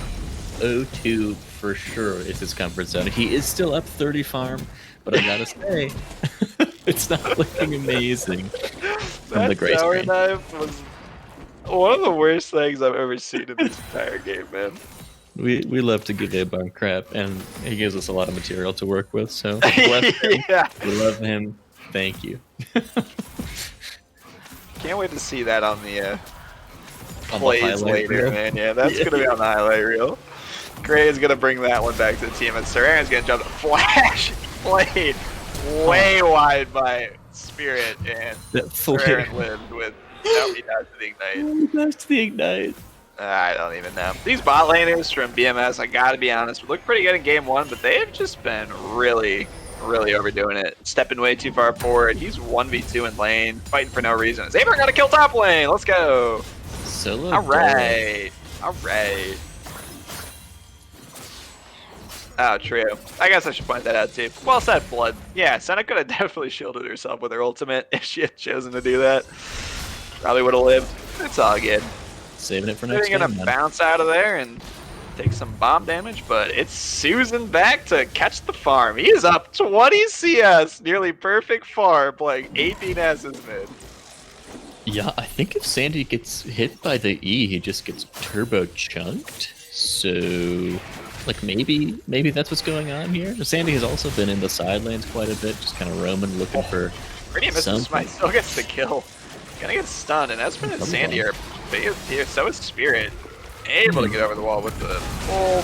O2 for sure is his comfort zone. He is still up 30 farm, but I gotta say, it's not looking amazing from the gray Tower screen. knife was one of the worst things I've ever seen in this entire game, man. We love to give Abar crap, and he gives us a lot of material to work with, so bless him. Yeah. We love him. Thank you. Can't wait to see that on the On the plays highlight later, reel. man. Yeah, that's going to be on the highlight reel. Gray is going to bring that one back to the team, and Sararen's going to jump the flash played way wide by Spirit, and That flare. Sararen lived with. Nope, he died to the ignite. That's the ignite. I don't even know. These bot laners from BMS, I gotta be honest, look pretty good in game 1, but they've just been really overdoing it. Stepping way too far forward. He's 1v2 in lane, fighting for no reason. Xavier got to kill top lane. Let's go. Solo. Alright. Alright. Oh, true. I guess I should point that out too. Well said, Blood. Yeah, Senna could have definitely shielded herself with her ultimate if she had chosen to do that. Probably would have lived. It's all good. Saving it for next They're game, gonna man. bounce out of there and take some bomb damage, but it's Susan back to catch the farm. He is up 20 CS, nearly perfect farm, playing 18 S's mid. Yeah, I think if Sandy gets hit by the E, he just gets turbo chunked. So, like maybe that's what's going on here. Sandy has also been in the side lanes quite a bit, just kind of roaming, looking for Pretty misses something. Smite, still gets the kill. Gonna get stunned, and Espen and Sandy are here, so is Spirit. Able to get over the wall with the pull,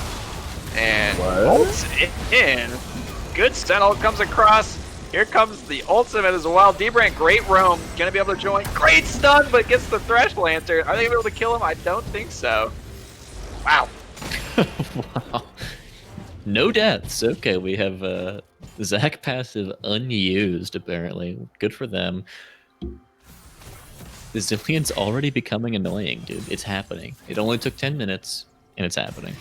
and ults in. Good stun ult comes across. Here comes the ultimate as well. D-Brand, great roam, gonna be able to join. Great stun, but gets the Thresh Lantern. Are they able to kill him? I don't think so. Wow. Wow. No deaths. Okay, we have Zach passive unused, apparently. Good for them. The Zillion's already becoming annoying, dude. It's happening. It only took 10 minutes, and it's happening.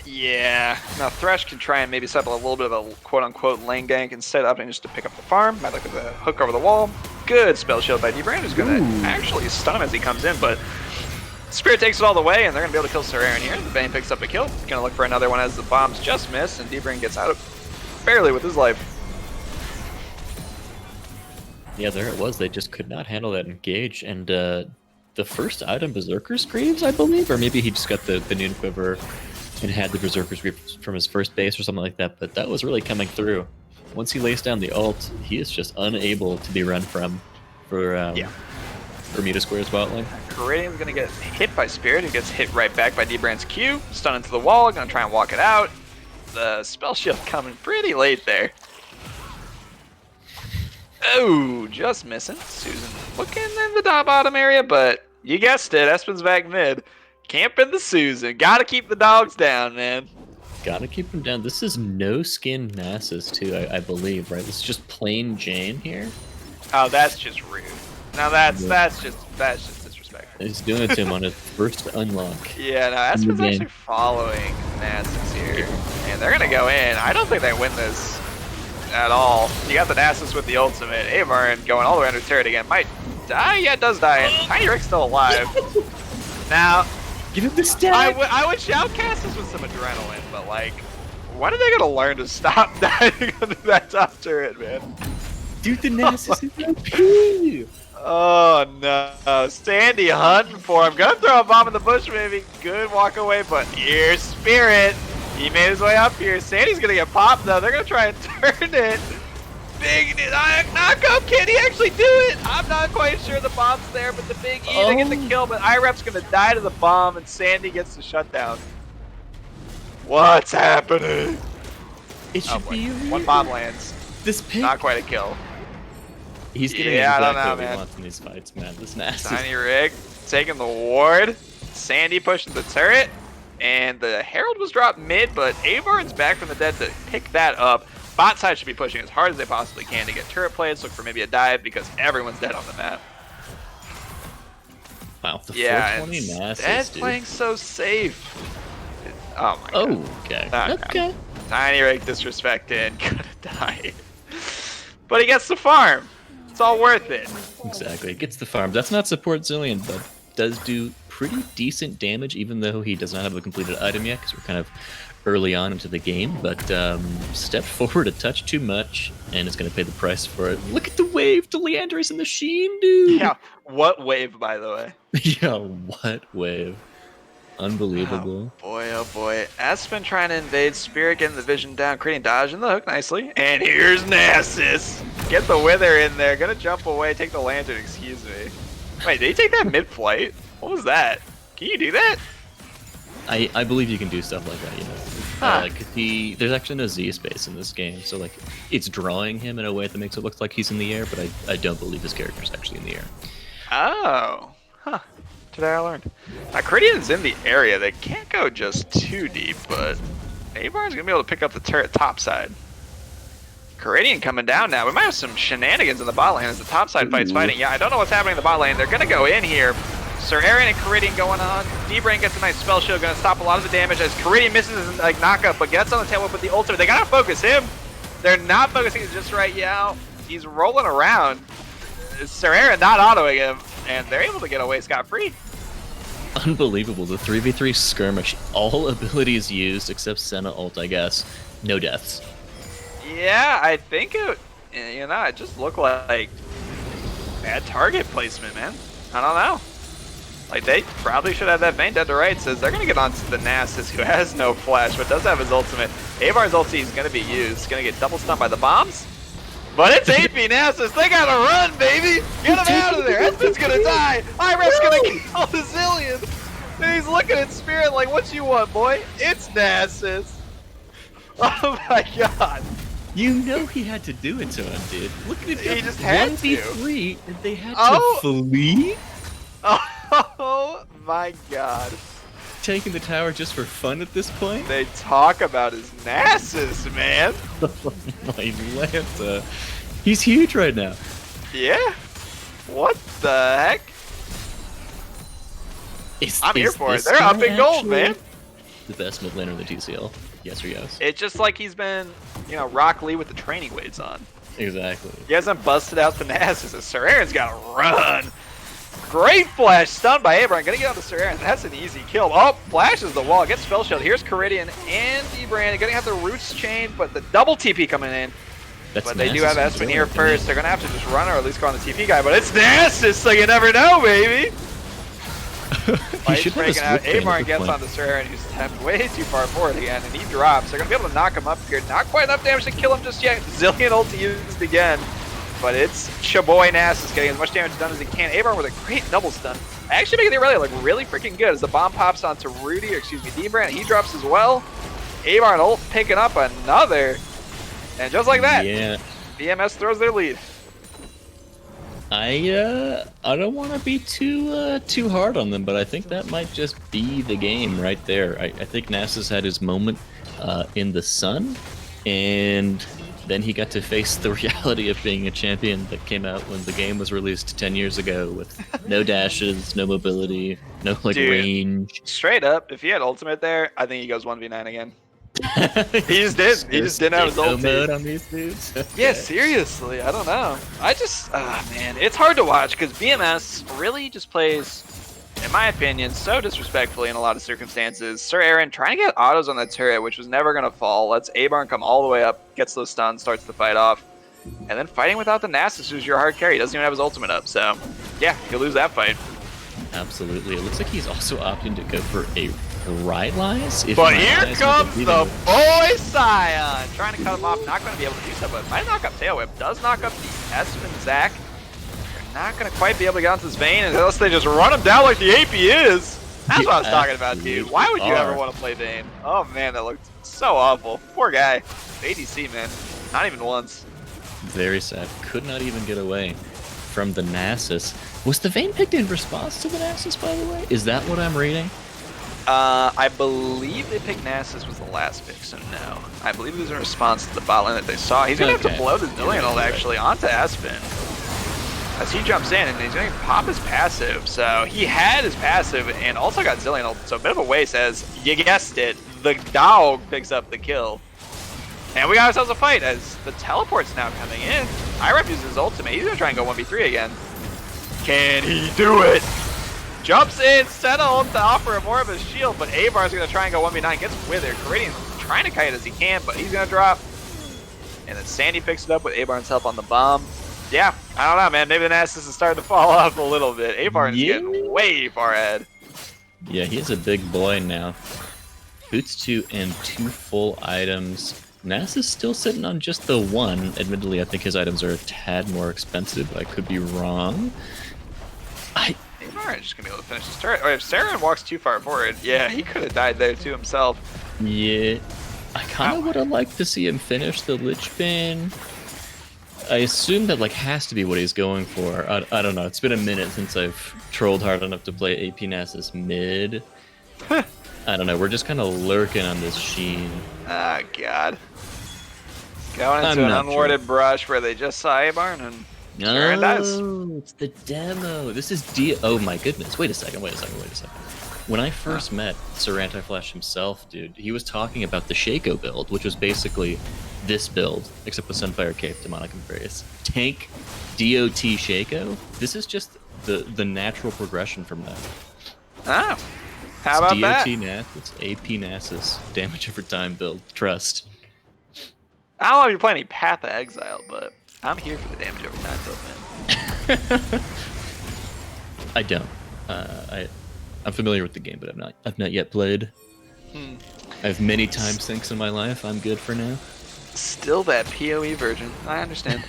Yeah. Now Thresh can try and maybe set up a little bit of a quote-unquote lane gank instead of just to pick up the farm. Might look at the hook over the wall. Good spell shield by D-Brand, who's going to actually stun him as he comes in, but Spirit takes it all the way, and they're going to be able to kill Sararen here. The Bane picks up a kill. Going to look for another one as the bombs just miss, and D-Brand gets out of barely with his life. Yeah, there it was. They just could not handle that engage. And the first item, Berserker's Greaves, I believe, or maybe he just got the Noon Quiver and had the Berserker's Greaves from his first base or something like that. But that was really coming through. Once he lays down the ult, he is just unable to be run from for Bermuda Square's bot lane. Caridian's going to get hit by Spirit, who gets hit right back by D-Brand's Q. Stun into the wall, going to try and walk it out. The spell shield coming pretty late there. Oh, just missing. Susan looking in the top bottom area, but you guessed it. Espen's back mid. Camping the Susan. Gotta keep the dogs down, man. Gotta keep him down. This is no skin Nasus too, I believe, right? This is just plain Jane here. Oh, that's just rude. Now that's just disrespectful. He's doing it to him on his first unlock. Yeah, no, Espen's actually following Nasus here. And they're gonna go in. I don't think they win this at all. You got the Nasus with the ultimate. Avarn going all the way under turret again. Might die? Yeah, it does die. And Tiny Rick's still alive. Now, give him the stat! I would shoutcast this with some adrenaline, but like, when are they gonna learn to stop dying under that top turret, man? Dude, the Nasus is OP! Oh no, Sandy hunting for him. Gonna throw a bomb in the bush, maybe. Good walk away, but here's Spirit. He made his way up here. Sandy's gonna get popped though. They're gonna try and turn it. Big knockup. Can he actually do it? I'm not quite sure the bomb's there, but the Big E to get the kill. But IREP's gonna die to the bomb, and Sandy gets the shutdown. What's happening? It should be one bomb lands. This pick. Not quite a kill. He's getting exactly what he wants in these fights, man. This Nasus. Tiny Rig taking the ward. Sandy pushing the turret. And the Herald was dropped mid, but Avarn's back from the dead to pick that up. Bot side should be pushing as hard as they possibly can to get turret plays. Look for maybe a dive because everyone's dead on the map. Wow, the 420 Nasus, That's dude. playing so safe. Oh my god. Oh, okay. Okay. Tiny Rig disrespected. Could have died. But he gets the farm. It's all worth it. Exactly. It gets the farm. That's not support Zillion, but does do pretty decent damage, even though he does not have a completed item yet, because we're kind of early on into the game. But stepped forward a touch too much, and is going to pay the price for it. Look at the wave to Leandris and the Sheen, dude! Yeah, what wave, by the way? Yeah, what wave? Unbelievable. Oh boy. Aspen trying to invade Spirit, getting the vision down, creating dodge in the hook nicely. And here's Nasus. Get the Wither in there. Gonna jump away, take the lantern, excuse me. Wait, did he take that mid-flight? What was that? Can you do that? I believe you can do stuff like that, you know. Huh. Like there's actually no Z space in this game, so like it's drawing him in a way that makes it look like he's in the air, but I don't believe his character's actually in the air. Oh. Huh. Today I learned. Now, Caridian's in the area. They can't go just too deep, but Avar's going to be able to pick up the turret top side. Caridian coming down now. We might have some shenanigans in the bot lane as the top side fight's fighting. Yeah, I don't know what's happening in the bot lane. They're going to go in here. Sir Aaron and Caridian going on. D-Brain gets a nice spell shield, going to stop a lot of the damage as Caridian misses his like knockup, but gets on the tail whip with the ultimate. They got to focus him. They're not focusing it just right now. He's rolling around. Sir Aaron not autoing him, and they're able to get away scot-free. Unbelievable. The 3v3 skirmish. All abilities used except Senna ult, I guess. No deaths. Yeah, I think it, you know, it just looked like bad target placement, man. I don't know. Like, they probably should have that Vayne dead to rights, as they're going to get onto the Nasus, who has no flash, but does have his ultimate. Avar's ulti is going to be used. Going to get double stunned by the bombs. But it's AP Nasus. They got to run, baby. Get him out of there. Espen's going to die. Iref's going to kill the Zillion. And he's looking at Spirit like, what you want, boy? It's Nasus. Oh, my God. You know he had to do it to him, dude. Look at it. He just had 1v3, and they had to flee? Oh my God. Taking the tower just for fun at this point? They talk about his Nasus, man. My Lanta. He's huge right now. Yeah. What the heck? I'm here for it. They're up in gold, man. The best mid laner in the TCL. Yes or yes? It's just like he's been, you know, Rock Lee with the training weights on. Exactly. He hasn't busted out the Nasus. Sir Aaron's got to run. Great flash, stunned by Abraham. Gonna get on to Sir Aaron. That's an easy kill. Oh, flashes the wall, gets spell shield. Here's Caridian and Abraham. Gonna have the roots chained, but the double TP coming in. But they do have Espen here first. They're gonna have to just run or at least go on the TP guy. But it's Nasus, so you never know, baby. He's breaking out. Abraham gets onto Sir Aaron, who's stepped way too far forward again, and he drops. They're gonna be able to knock him up here. Not quite enough damage to kill him just yet. Zillion ulti used again. But it's Chaboy Nasus getting as much damage done as he can. Abraham with a great double stun. Actually making the rally look really freaking good as the bomb pops onto Rudy, or excuse me, D-Brand. He drops as well. Abraham ult picking up another. And just like that, yeah. BMS throws their lead. I don't want to be too hard on them, but I think that might just be the game right there. I think Nasus had his moment in the sun, and then he got to face the reality of being a champion that came out when the game was released 10 years ago with no dashes, no mobility, no range. Straight up, if he had ultimate there, I think he goes 1v9 again. He just did. He just didn't have his ultimate mode on these dudes. Okay. Yeah, seriously, I don't know. Man, it's hard to watch because BMS really just plays, in my opinion, so disrespectfully in a lot of circumstances. Sir Aaron trying to get autos on that turret, which was never going to fall, lets Abarn come all the way up, gets those stuns, starts the fight off, and then fighting without the Nasus, who's your hard carry. He doesn't even have his ultimate up, so yeah, he'll lose that fight. Absolutely. It looks like he's also opting to go for a Rylai's. But here comes the boy Scion, trying to cut him off, not going to be able to do so, but might knock up Tail Whip, does knock up the Espen Zac. Not going to quite be able to get onto this Vayne unless they just run him down like the AP is. That's what I was talking about, dude. Why would you ever want to play Vayne? Oh, man, that looked so awful. Poor guy. ADC, man. Not even once. Very sad. Could not even get away from the Nasus. Was the Vayne picked in response to the Nasus, by the way? Is that what I'm reading? I believe they picked Nasus was the last pick, so no. I believe it was in response to the bot lane that they saw. He's going to have to blow the Zillion ult, actually, onto Espen. As he jumps in, and he's going to pop his passive. So he had his passive and also got Zillion ult. So a bit of a waste as, you guessed it, the dog picks up the kill. And we got ourselves a fight as the teleport's now coming in. Irep uses his ultimate. He's going to try and go 1v3 again. Can he do it? Jumps in, settle to offer him more of a shield, but Avar's going to try and go 1v9. Gets withered. Caridian's trying to kite as he can, but he's going to drop. And then Sandy picks it up with Avar's help on the bomb. Yeah, I don't know, man. Maybe the Nasus is starting to fall off a little bit. Avar's getting way far ahead. Yeah, he's a big boy now. Boots 2 and 2 full items. Nasus still sitting on just the one. Admittedly, I think his items are a tad more expensive. I could be wrong. Aren't just gonna be able to finish this turret. Or if Saren walks too far forward, yeah, he could have died there too himself. Yeah, I kind of would have liked to see him finish the Lich Bane. I assume that like has to be what he's going for. I don't know. It's been a minute since I've trolled hard enough to play AP Nasus mid. I don't know. We're just kind of lurking on this Sheen. Ah, God. Going into an unwarded brush where they just saw Abarn and Saren dies. It's the demo. This is Oh my goodness. Wait a second. When I first met Sir Anti-Flash himself, dude, he was talking about the Shaco build, which was basically this build, except with Sunfire Cape, Demonic Embrace. Tank, DOT Shaco. This is just the natural progression from that. Oh, how about that? DOT Nasus, it's AP Nasus, damage over time build. Trust. I don't know if you're playing any Path of Exile, but I'm here for the damage over time build, man. I don't. I'm familiar with the game, but I've not yet played. I have many time sinks in my life. I'm good for now. Still that PoE version. I understand.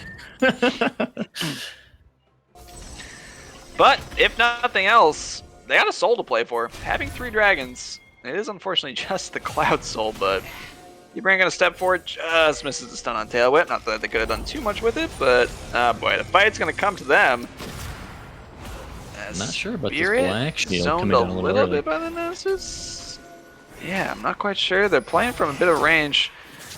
But if nothing else, they got a soul to play for. Having 3 dragons, it is unfortunately just the Cloud Soul, but dbrand gonna step forward, just misses the stun on Tail Whip. Not that they could have done too much with it, but boy, the fight's gonna come to them. I'm not sure about Spirit this Black Shield zoned coming down a little early. bit by the Nasus. Yeah, I'm not quite sure. They're playing from a bit of range.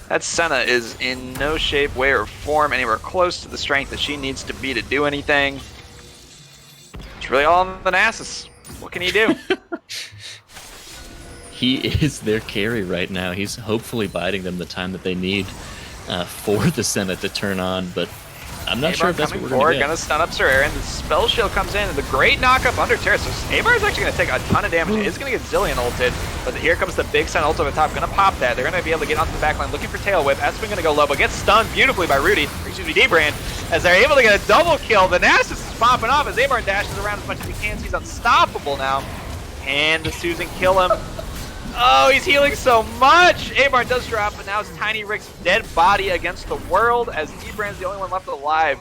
That Senna is in no shape, way, or form anywhere close to the strength that she needs to be to do anything. It's really all on the Nasus. What can he do? He is their carry right now. He's hopefully biding them the time that they need for the Senna to turn on, but I'm not sure if that's what we're going to get. Gonna stun up Sir Aaron. The Spell Shield comes in, and the great knock-up under Terra. So Abar is actually going to take a ton of damage. It is going to get Zillion ulted, but here comes the big Sun ult over the top. Going to pop that. They're going to be able to get onto the backline looking for Tail Whip. Espen going to go low, but gets stunned beautifully by Rudy, or excuse me, dbrand, as they're able to get a double kill. The Nasus is popping off as Abar dashes around as much as he can. He's unstoppable now. And the Susan kill him. Oh, he's healing so much! Abar does drop, but now it's Tiny Rick's dead body against the world as dbrand's the only one left alive.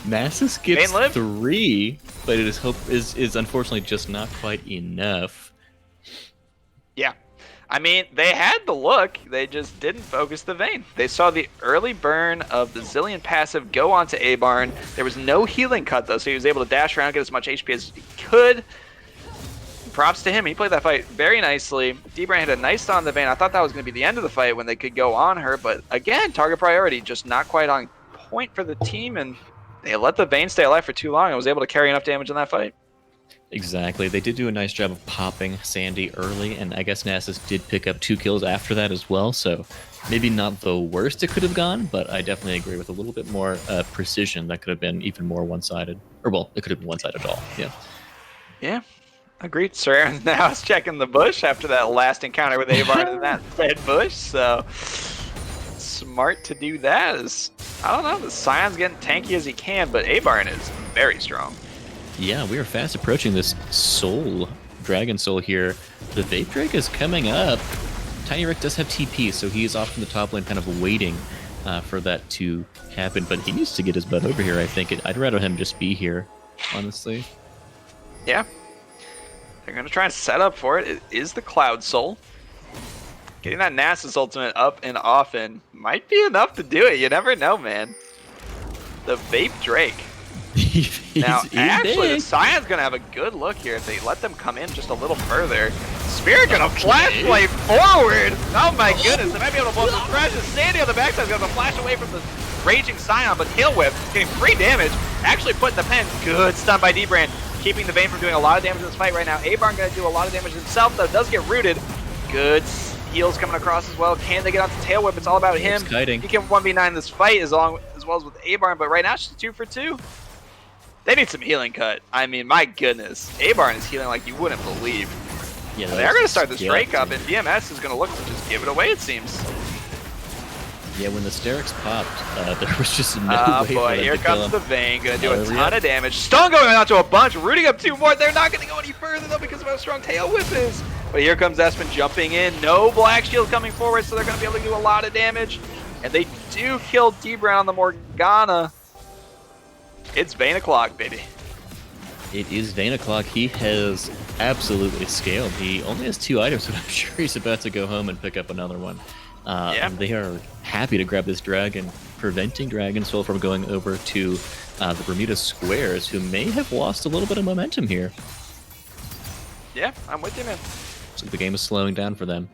Nasus gets 3, but it is unfortunately just not quite enough. Yeah. I mean, they had the look, they just didn't focus the Vayne. They saw the early burn of the Zillion passive go onto Abarn. There was no healing cut though, so he was able to dash around, get as much HP as he could. Props to him, he played that fight very nicely. dbrand had a nice stun on the Vayne. I thought that was going to be the end of the fight when they could go on her, but again, target priority, just not quite on point for the team, and they let the Vayne stay alive for too long and was able to carry enough damage in that fight. Exactly. They did do a nice job of popping Sandy early, and I guess Nasus did pick up 2 kills after that as well, so maybe not the worst it could have gone, but I definitely agree with a little bit more precision. That could have been even more one-sided. Or, well, it could have been one-sided at all, yeah. Yeah, agreed. Sir Aaron now is checking the bush after that last encounter with Abar in that red bush, so smart to do that. I don't know, the Scion's getting tanky as he can, but Abarn is very strong. Yeah, we are fast approaching this soul, Dragon Soul here. The Vape Drake is coming up. Tiny Rick does have TP, so he is off in the top lane kind of waiting for that to happen, but he needs to get his butt over here, I think. I'd rather him just be here, honestly. Yeah. They're going to try and set up for it. It is the Cloud Soul. Getting that Nasus ultimate up and often might be enough to do it. You never know, man. The Vape Drake. Now, actually, the Scion's going to have a good look here if they let them come in just a little further. Spirit going to flash play forward. Oh my goodness, they might be able to blow some crashes. Sandy on the backside is going to flash away from the raging Scion, but Tail Whip getting free damage. Actually putting the pen. Good stun by dbrand, keeping the Vayne from doing a lot of damage in this fight right now. Abarn going to do a lot of damage himself, though. Does get rooted. Good heals coming across as well. Can they get onto Tail Whip? It's all about him. He can 1v9 this fight as well as with Abarn, but right now it's just 2 for 2. They need some healing cut. I mean, my goodness. Abarn is healing like you wouldn't believe. Yeah, they're going to start this Drake up, and BMS is going to look to just give it away, it seems. Yeah, when the Sterix popped, there was just no way boy, here comes the Vayne. Going to do a ton of damage. Stun going out to a bunch, rooting up 2 more. They're not going to go any further, though, because of how strong Tail Whip is. But here comes Espen jumping in. No Black Shield coming forward, so they're going to be able to do a lot of damage. And they do kill dbrand on the Morgana. It's Vayne o'clock, baby. It is Vayne o'clock. He has absolutely scaled. He only has 2 items, but I'm sure he's about to go home and pick up another one. Yeah. And they are happy to grab this dragon, preventing Dragon Soul from going over to the Bermuda Squares, who may have lost a little bit of momentum here. Yeah, I'm with you, man. So the game is slowing down for them.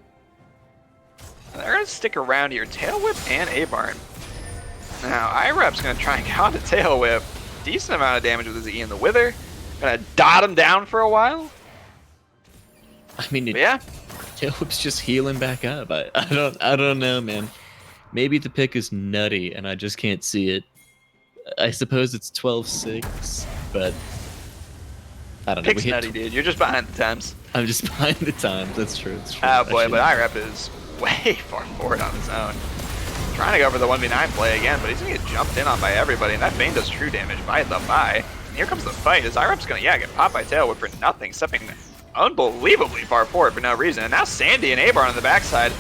They're going to stick around here. Tail Whip and A-Barn. Now, IREP's going to try and counter Tail Whip. Decent amount of damage with his E in the Wither. Going to dot him down for a while. I mean, Yeah. Tail Whip's just healing back up. I don't know, man. Maybe the pick is nutty, and I just can't see it. I suppose it's 12-6, but I don't know. Pick's nutty, dude. You're just behind the times. I'm just behind the times. That's true. That's true. Oh, boy, but IREP is way far forward on his own. Trying to go for the 1v9 play again, but he's going to get jumped in on by everybody, and that Vayne does true damage by the buy. And here comes the fight, as IREP's going to, get popped by Tail Whip for nothing, stepping unbelievably far forward for no reason. And now Sandy and A-Bar on the backside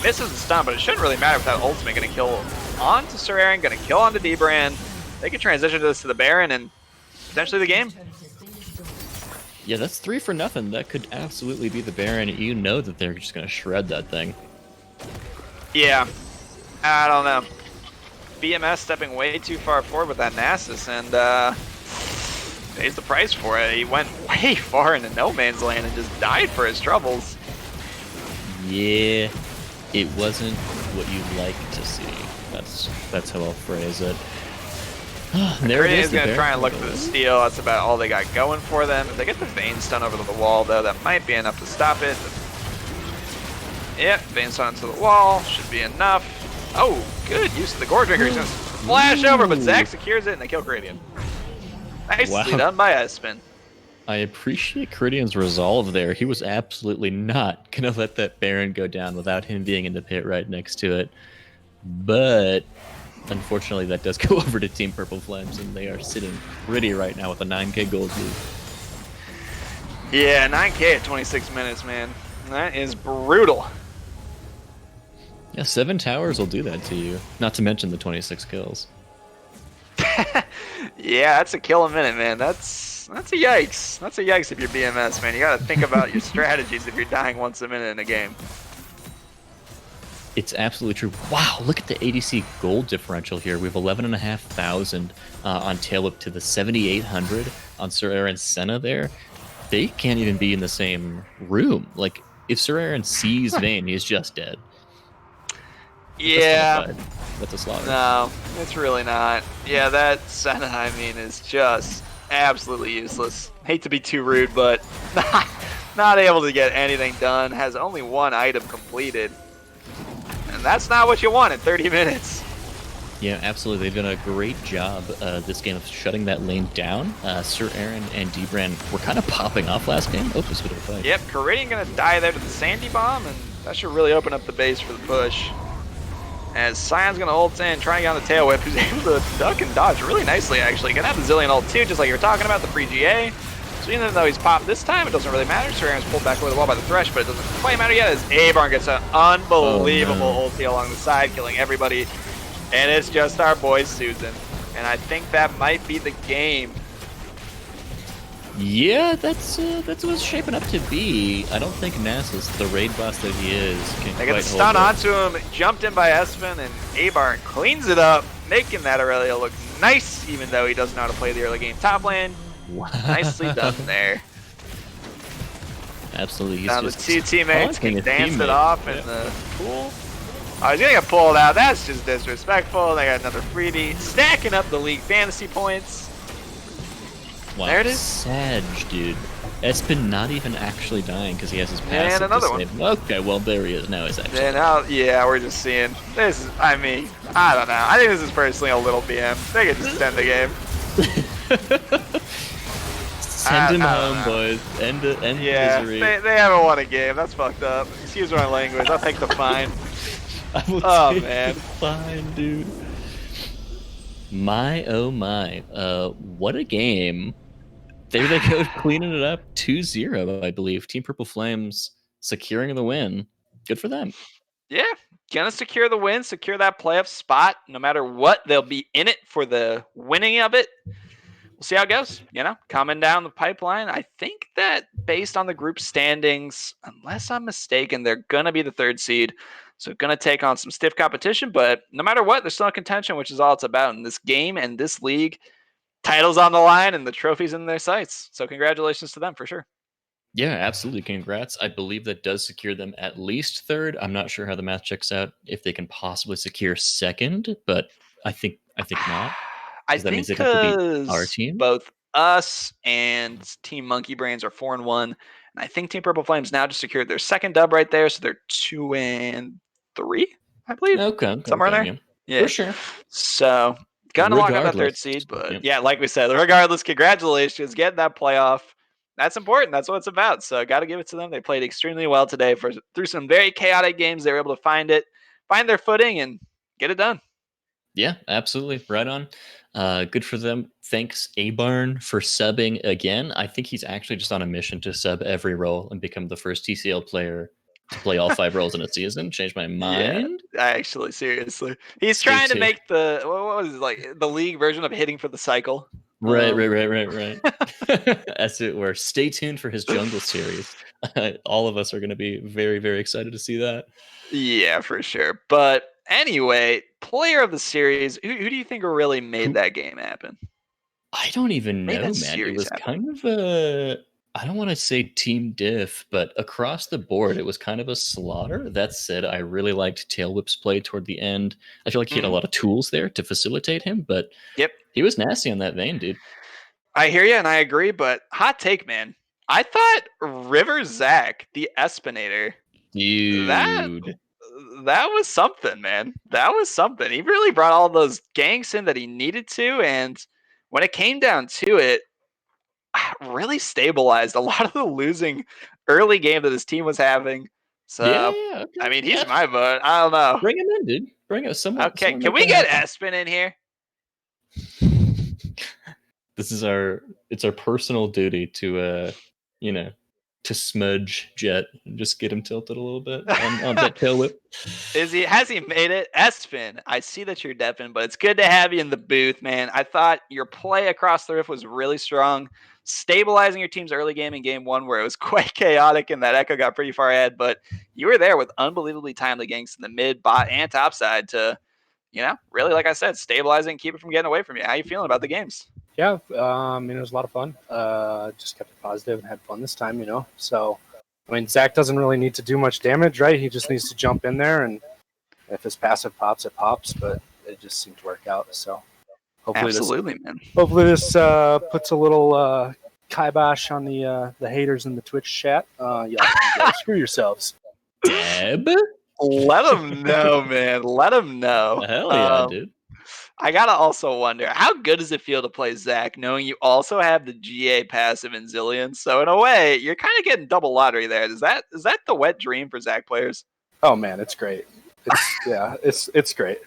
misses the stun, but it shouldn't really matter with that ultimate. Going to kill onto Sir Aaron, going to kill onto D-Brand. They can transition this to the Baron and potentially the game. Yeah, that's 3 for nothing. That could absolutely be the Baron. You know that they're just going to shred that thing. Yeah, I don't know. BMS stepping way too far forward with that Nasus and pays the price for it. He went way far into no man's land and just died for his troubles. Yeah, it wasn't what you'd like to see. That's how I'll phrase it. There it is. Going to try and look for the steal. That's about all they got going for them. If they get the Vayne stun over to the wall, though, that might be enough to stop it. Yep, Vayne stun to the wall. Should be enough. Oh, good use of the Gore Drinker. He's going to flash over, but Zach secures it and they kill Gradian. Nicely done by Espen. I appreciate Caridian's resolve there. He was absolutely not going to let that Baron go down without him being in the pit right next to it. But unfortunately, that does go over to Team Purple Flames, and they are sitting pretty right now with a 9k gold lead. Yeah, 9k at 26 minutes, man. That is brutal. Yeah, 7 towers will do that to you. Not to mention the 26 kills. Yeah, that's a kill a minute, man. That's a yikes. That's a yikes if you're BMS, man. You gotta think about your strategies if you're dying once a minute in a game. It's absolutely true. Wow, look at the ADC gold differential here. We have 11,500 on Tail Whip to the 7,800 on Sir Aaron Senna there. They can't even be in the same room. Like, if Sir Aaron sees Vayne, he's just dead. Yeah. That's a slaughter. No, it's really not. Yeah, that Senna, I mean, is just absolutely useless. Hate to be too rude, but not able to get anything done. Has only 1 item completed. And that's not what you want in 30 minutes. Yeah, absolutely. They've done a great job this game of shutting that lane down. Sir Aaron and D-Brand were kind of popping off last game. Oh, this was a fight. Yep, Caridian going to die there to the Sandy Bomb, and that should really open up the base for the push. As Sion's going to ult in, trying to get on the Tail Whip, who's able to duck and dodge really nicely, actually. Going to have the Zillion ult too, just like you were talking about, the free GA. So even though he's popped this time, it doesn't really matter. Sir Aaron's pulled back over the wall by the Thresh, but it doesn't quite matter yet as A-Barn gets an unbelievable ulti along the side, killing everybody. And it's just our boy Susan. And I think that might be the game. Yeah, that's what it's shaping up to be. I don't think Nasus, the raid boss that he is, can They get the quite stun hold onto him, jumped in by Espen, and A-Barn cleans it up, making that Aurelia look nice, even though he doesn't know how to play the early game top lane. Wow. Nicely done there. Absolutely. He's Now the just 2 teammates can taunting a dance it teammate. off in the pool. Oh, he's gonna get pulled out. That's just disrespectful. They got another freebie. Stacking up the league fantasy points. Wow, There it is. Sag, dude. Espen not even actually dying because he has his passive. And another to one. save him. Okay, well, there he is. Now he's actually. And now, yeah, we're just seeing this. I mean, I don't know. I think this is personally a little BM. They could just end the game. Send him I home, don't know. boys. End the Yeah, misery. they haven't won a game. That's fucked up. Excuse my language. I'll take the fine. I will Oh, take man. the fine, dude. My oh my. What a game. There they go, cleaning it up. 2-0, I believe. Team Purple Flames securing the win. Good for them. Yeah, gonna secure the win, secure that playoff spot. No matter what, they'll be in it for the winning of it. we'll see how it goes. Coming down the pipeline. I think that based on the group standings, unless I'm mistaken, they're gonna be the 3rd seed. So gonna take on some stiff competition, but no matter what, they're still in contention, which is all it's about in this game and this league. Titles on the line and the trophies in their sights. So congratulations to them for sure. Yeah, absolutely. Congrats. I believe that does secure them at least 3rd. I'm not sure how the math checks out if they can possibly secure 2nd, but I think not. I Because that means think they'd have to beat our because team. both us and Team Monkey Brains are 4-1, and I think Team Purple Flames now just secured their 2nd dub right there, so they're 2-3, I believe, somewhere in there. Yeah. Yeah. For sure. So gonna lock up that 3rd Regardless. seed, but Yep. yeah, like we said, regardless, congratulations, getting that playoff. That's important. That's what it's about. So got to give it to them. They played extremely well today. Through some very chaotic games, they were able to find their footing, and get it done. Yeah, absolutely. Right on. Good for them. Thanks, A-Barn, for subbing again. I think he's actually just on a mission to sub every role and become the first TCL player to play all 5 roles in a season. Changed my mind. Yeah, actually, seriously, he's Stay trying to tuned. make what was it, like the league version of hitting for the cycle. Right. As it were. Stay tuned for his jungle series. All of us are going to be very, very excited to see that. Yeah, for sure. But anyway, player of the series, who do you think really made that game happen? I don't even Made know, that man. It series was happen. kind of a, I don't want to say team diff, but across the board, it was kind of a slaughter. That said, I really liked Tail Whip's play toward the end. I feel like he had a lot of tools there to facilitate him, but Yep. he was nasty on that vein, dude. I hear you and I agree, but hot take, man. I thought River Zach, the Espinator, that Dude. that was something, man. That was something. He really brought all those ganks in that he needed to, and when it came down to it, really stabilized a lot of the losing early game that his team was having. So, Yeah, I okay. mean, he's Yeah. my vote. I don't know. Bring him in, dude. Bring it. Someone Okay, can make we that get happen. Espin in here? This is our personal duty to to smudge Jet and just get him tilted a little bit on that tail whip. Has he made it? Espin, I see that you're deafened, but it's good to have you in the booth, man. I thought your play across the rift was really strong, stabilizing your team's early game in game 1 where it was quite chaotic and that Echo got pretty far ahead, but you were there with unbelievably timely ganks in the mid, bot, and top side to, really, like I said, stabilize it and keep it from getting away from you. How you feeling about the games? Yeah, it was a lot of fun. Just kept it positive and had fun this time, So, I mean, Zach doesn't really need to do much damage, right? He just needs to jump in there, and if his passive pops, it pops. But it just seemed to work out. So, hopefully, Man. Hopefully, this puts a little kibosh on the haters in the Twitch chat. Y'all can go screw yourselves. Deb? Let them know, man. Let them know. Hell yeah, dude. I gotta also wonder, how good does it feel to play Zach, knowing you also have the GA passive in Zillion? So in a way, you're kind of getting double lottery there. Is that the wet dream for Zach players? Oh man, it's great. It's great.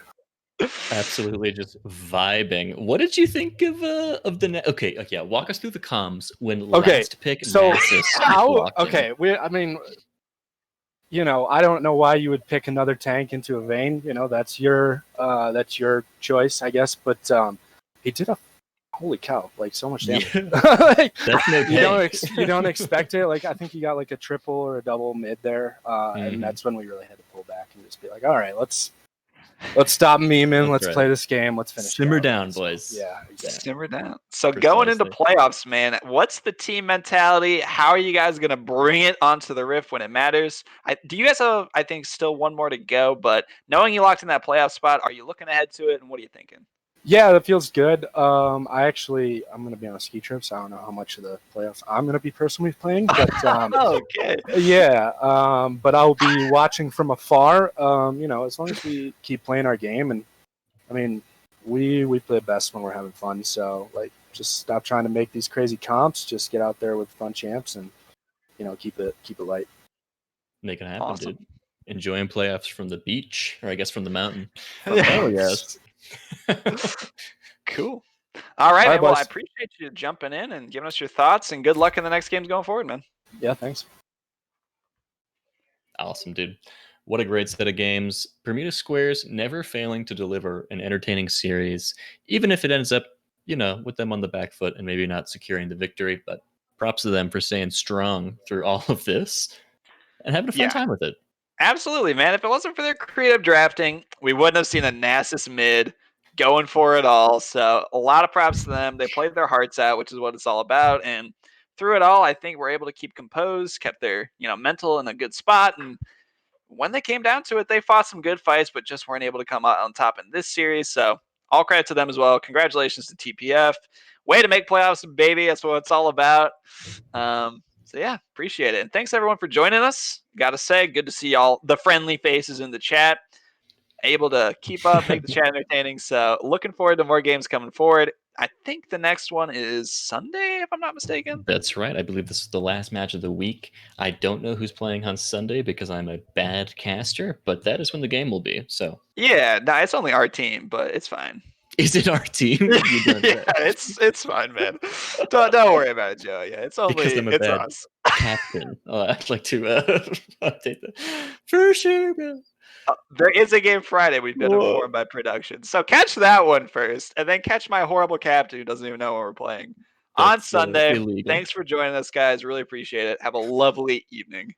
Absolutely, just vibing. What did you think of the okay? Yeah, walk us through the comms when last pick. So Nasus how? Okay, I mean, I don't know why you would pick another tank into a vein. That's your choice, I guess. But he did a holy cow, like so much damage. Yeah. That's no you don't expect it. Like I think he got like a triple or a double mid there, and that's when we really had to pull back and just be like, all right, let's stop memeing. Let's play this game. Let's finish. Simmer down, boys. Yeah, exactly. Simmer down. So going into playoffs, man, what's the team mentality? How are you guys going to bring it onto the Rift when it matters? Do you guys have, I think, still one more to go? But knowing you locked in that playoff spot, are you looking ahead to it? And what are you thinking? Yeah, that feels good. I'm going to be on a ski trip, so I don't know how much of the playoffs I'm going to be personally playing. But okay. Yeah, but I'll be watching from afar. As long as we keep playing our game, and I mean, we play best when we're having fun. So just stop trying to make these crazy comps. Just get out there with fun champs, and keep it light. Make it happen, dude. Enjoying playoffs from the beach, or I guess from the mountain. Oh yes. Cool. All right, man. Well, I appreciate you jumping in and giving us your thoughts, and good luck in the next games going forward, man. Yeah, thanks. Awesome, dude. What a great set of games. Bermuda Squares never failing to deliver an entertaining series, even if it ends up with them on the back foot and maybe not securing the victory. But props to them for staying strong through all of this and having a fun time with it. Absolutely, man. If it wasn't for their creative drafting, we wouldn't have seen a Nasus mid going for it all. So a lot of props to them. They played their hearts out, which is what it's all about. And through it all, I think we're able to keep composed, kept their mental in a good spot. And when they came down to it, they fought some good fights, but just weren't able to come out on top in this series. So all credit to them as well. Congratulations to TPF. Way to make playoffs, baby. That's what it's all about. So yeah, appreciate it. And thanks everyone for joining us. Gotta say, good to see all the friendly faces in the chat. Able to keep up, make the chat entertaining. So looking forward to more games coming forward. I think the next one is Sunday, if I'm not mistaken. That's right. I believe this is the last match of the week. I don't know who's playing on Sunday because I'm a bad caster, but that is when the game will be. So yeah, no, it's only our team, but it's fine. Is it our team? Yeah, it's fine, man. Don't worry about it, Joe. Yeah, it's only because I'm a bad us. captain. I'd like to update that for sure, man. There is a game Friday. We've been informed by production, so catch that one first, and then catch my horrible captain who doesn't even know what we're playing on Sunday. Illegal. Thanks for joining us, guys. Really appreciate it. Have a lovely evening.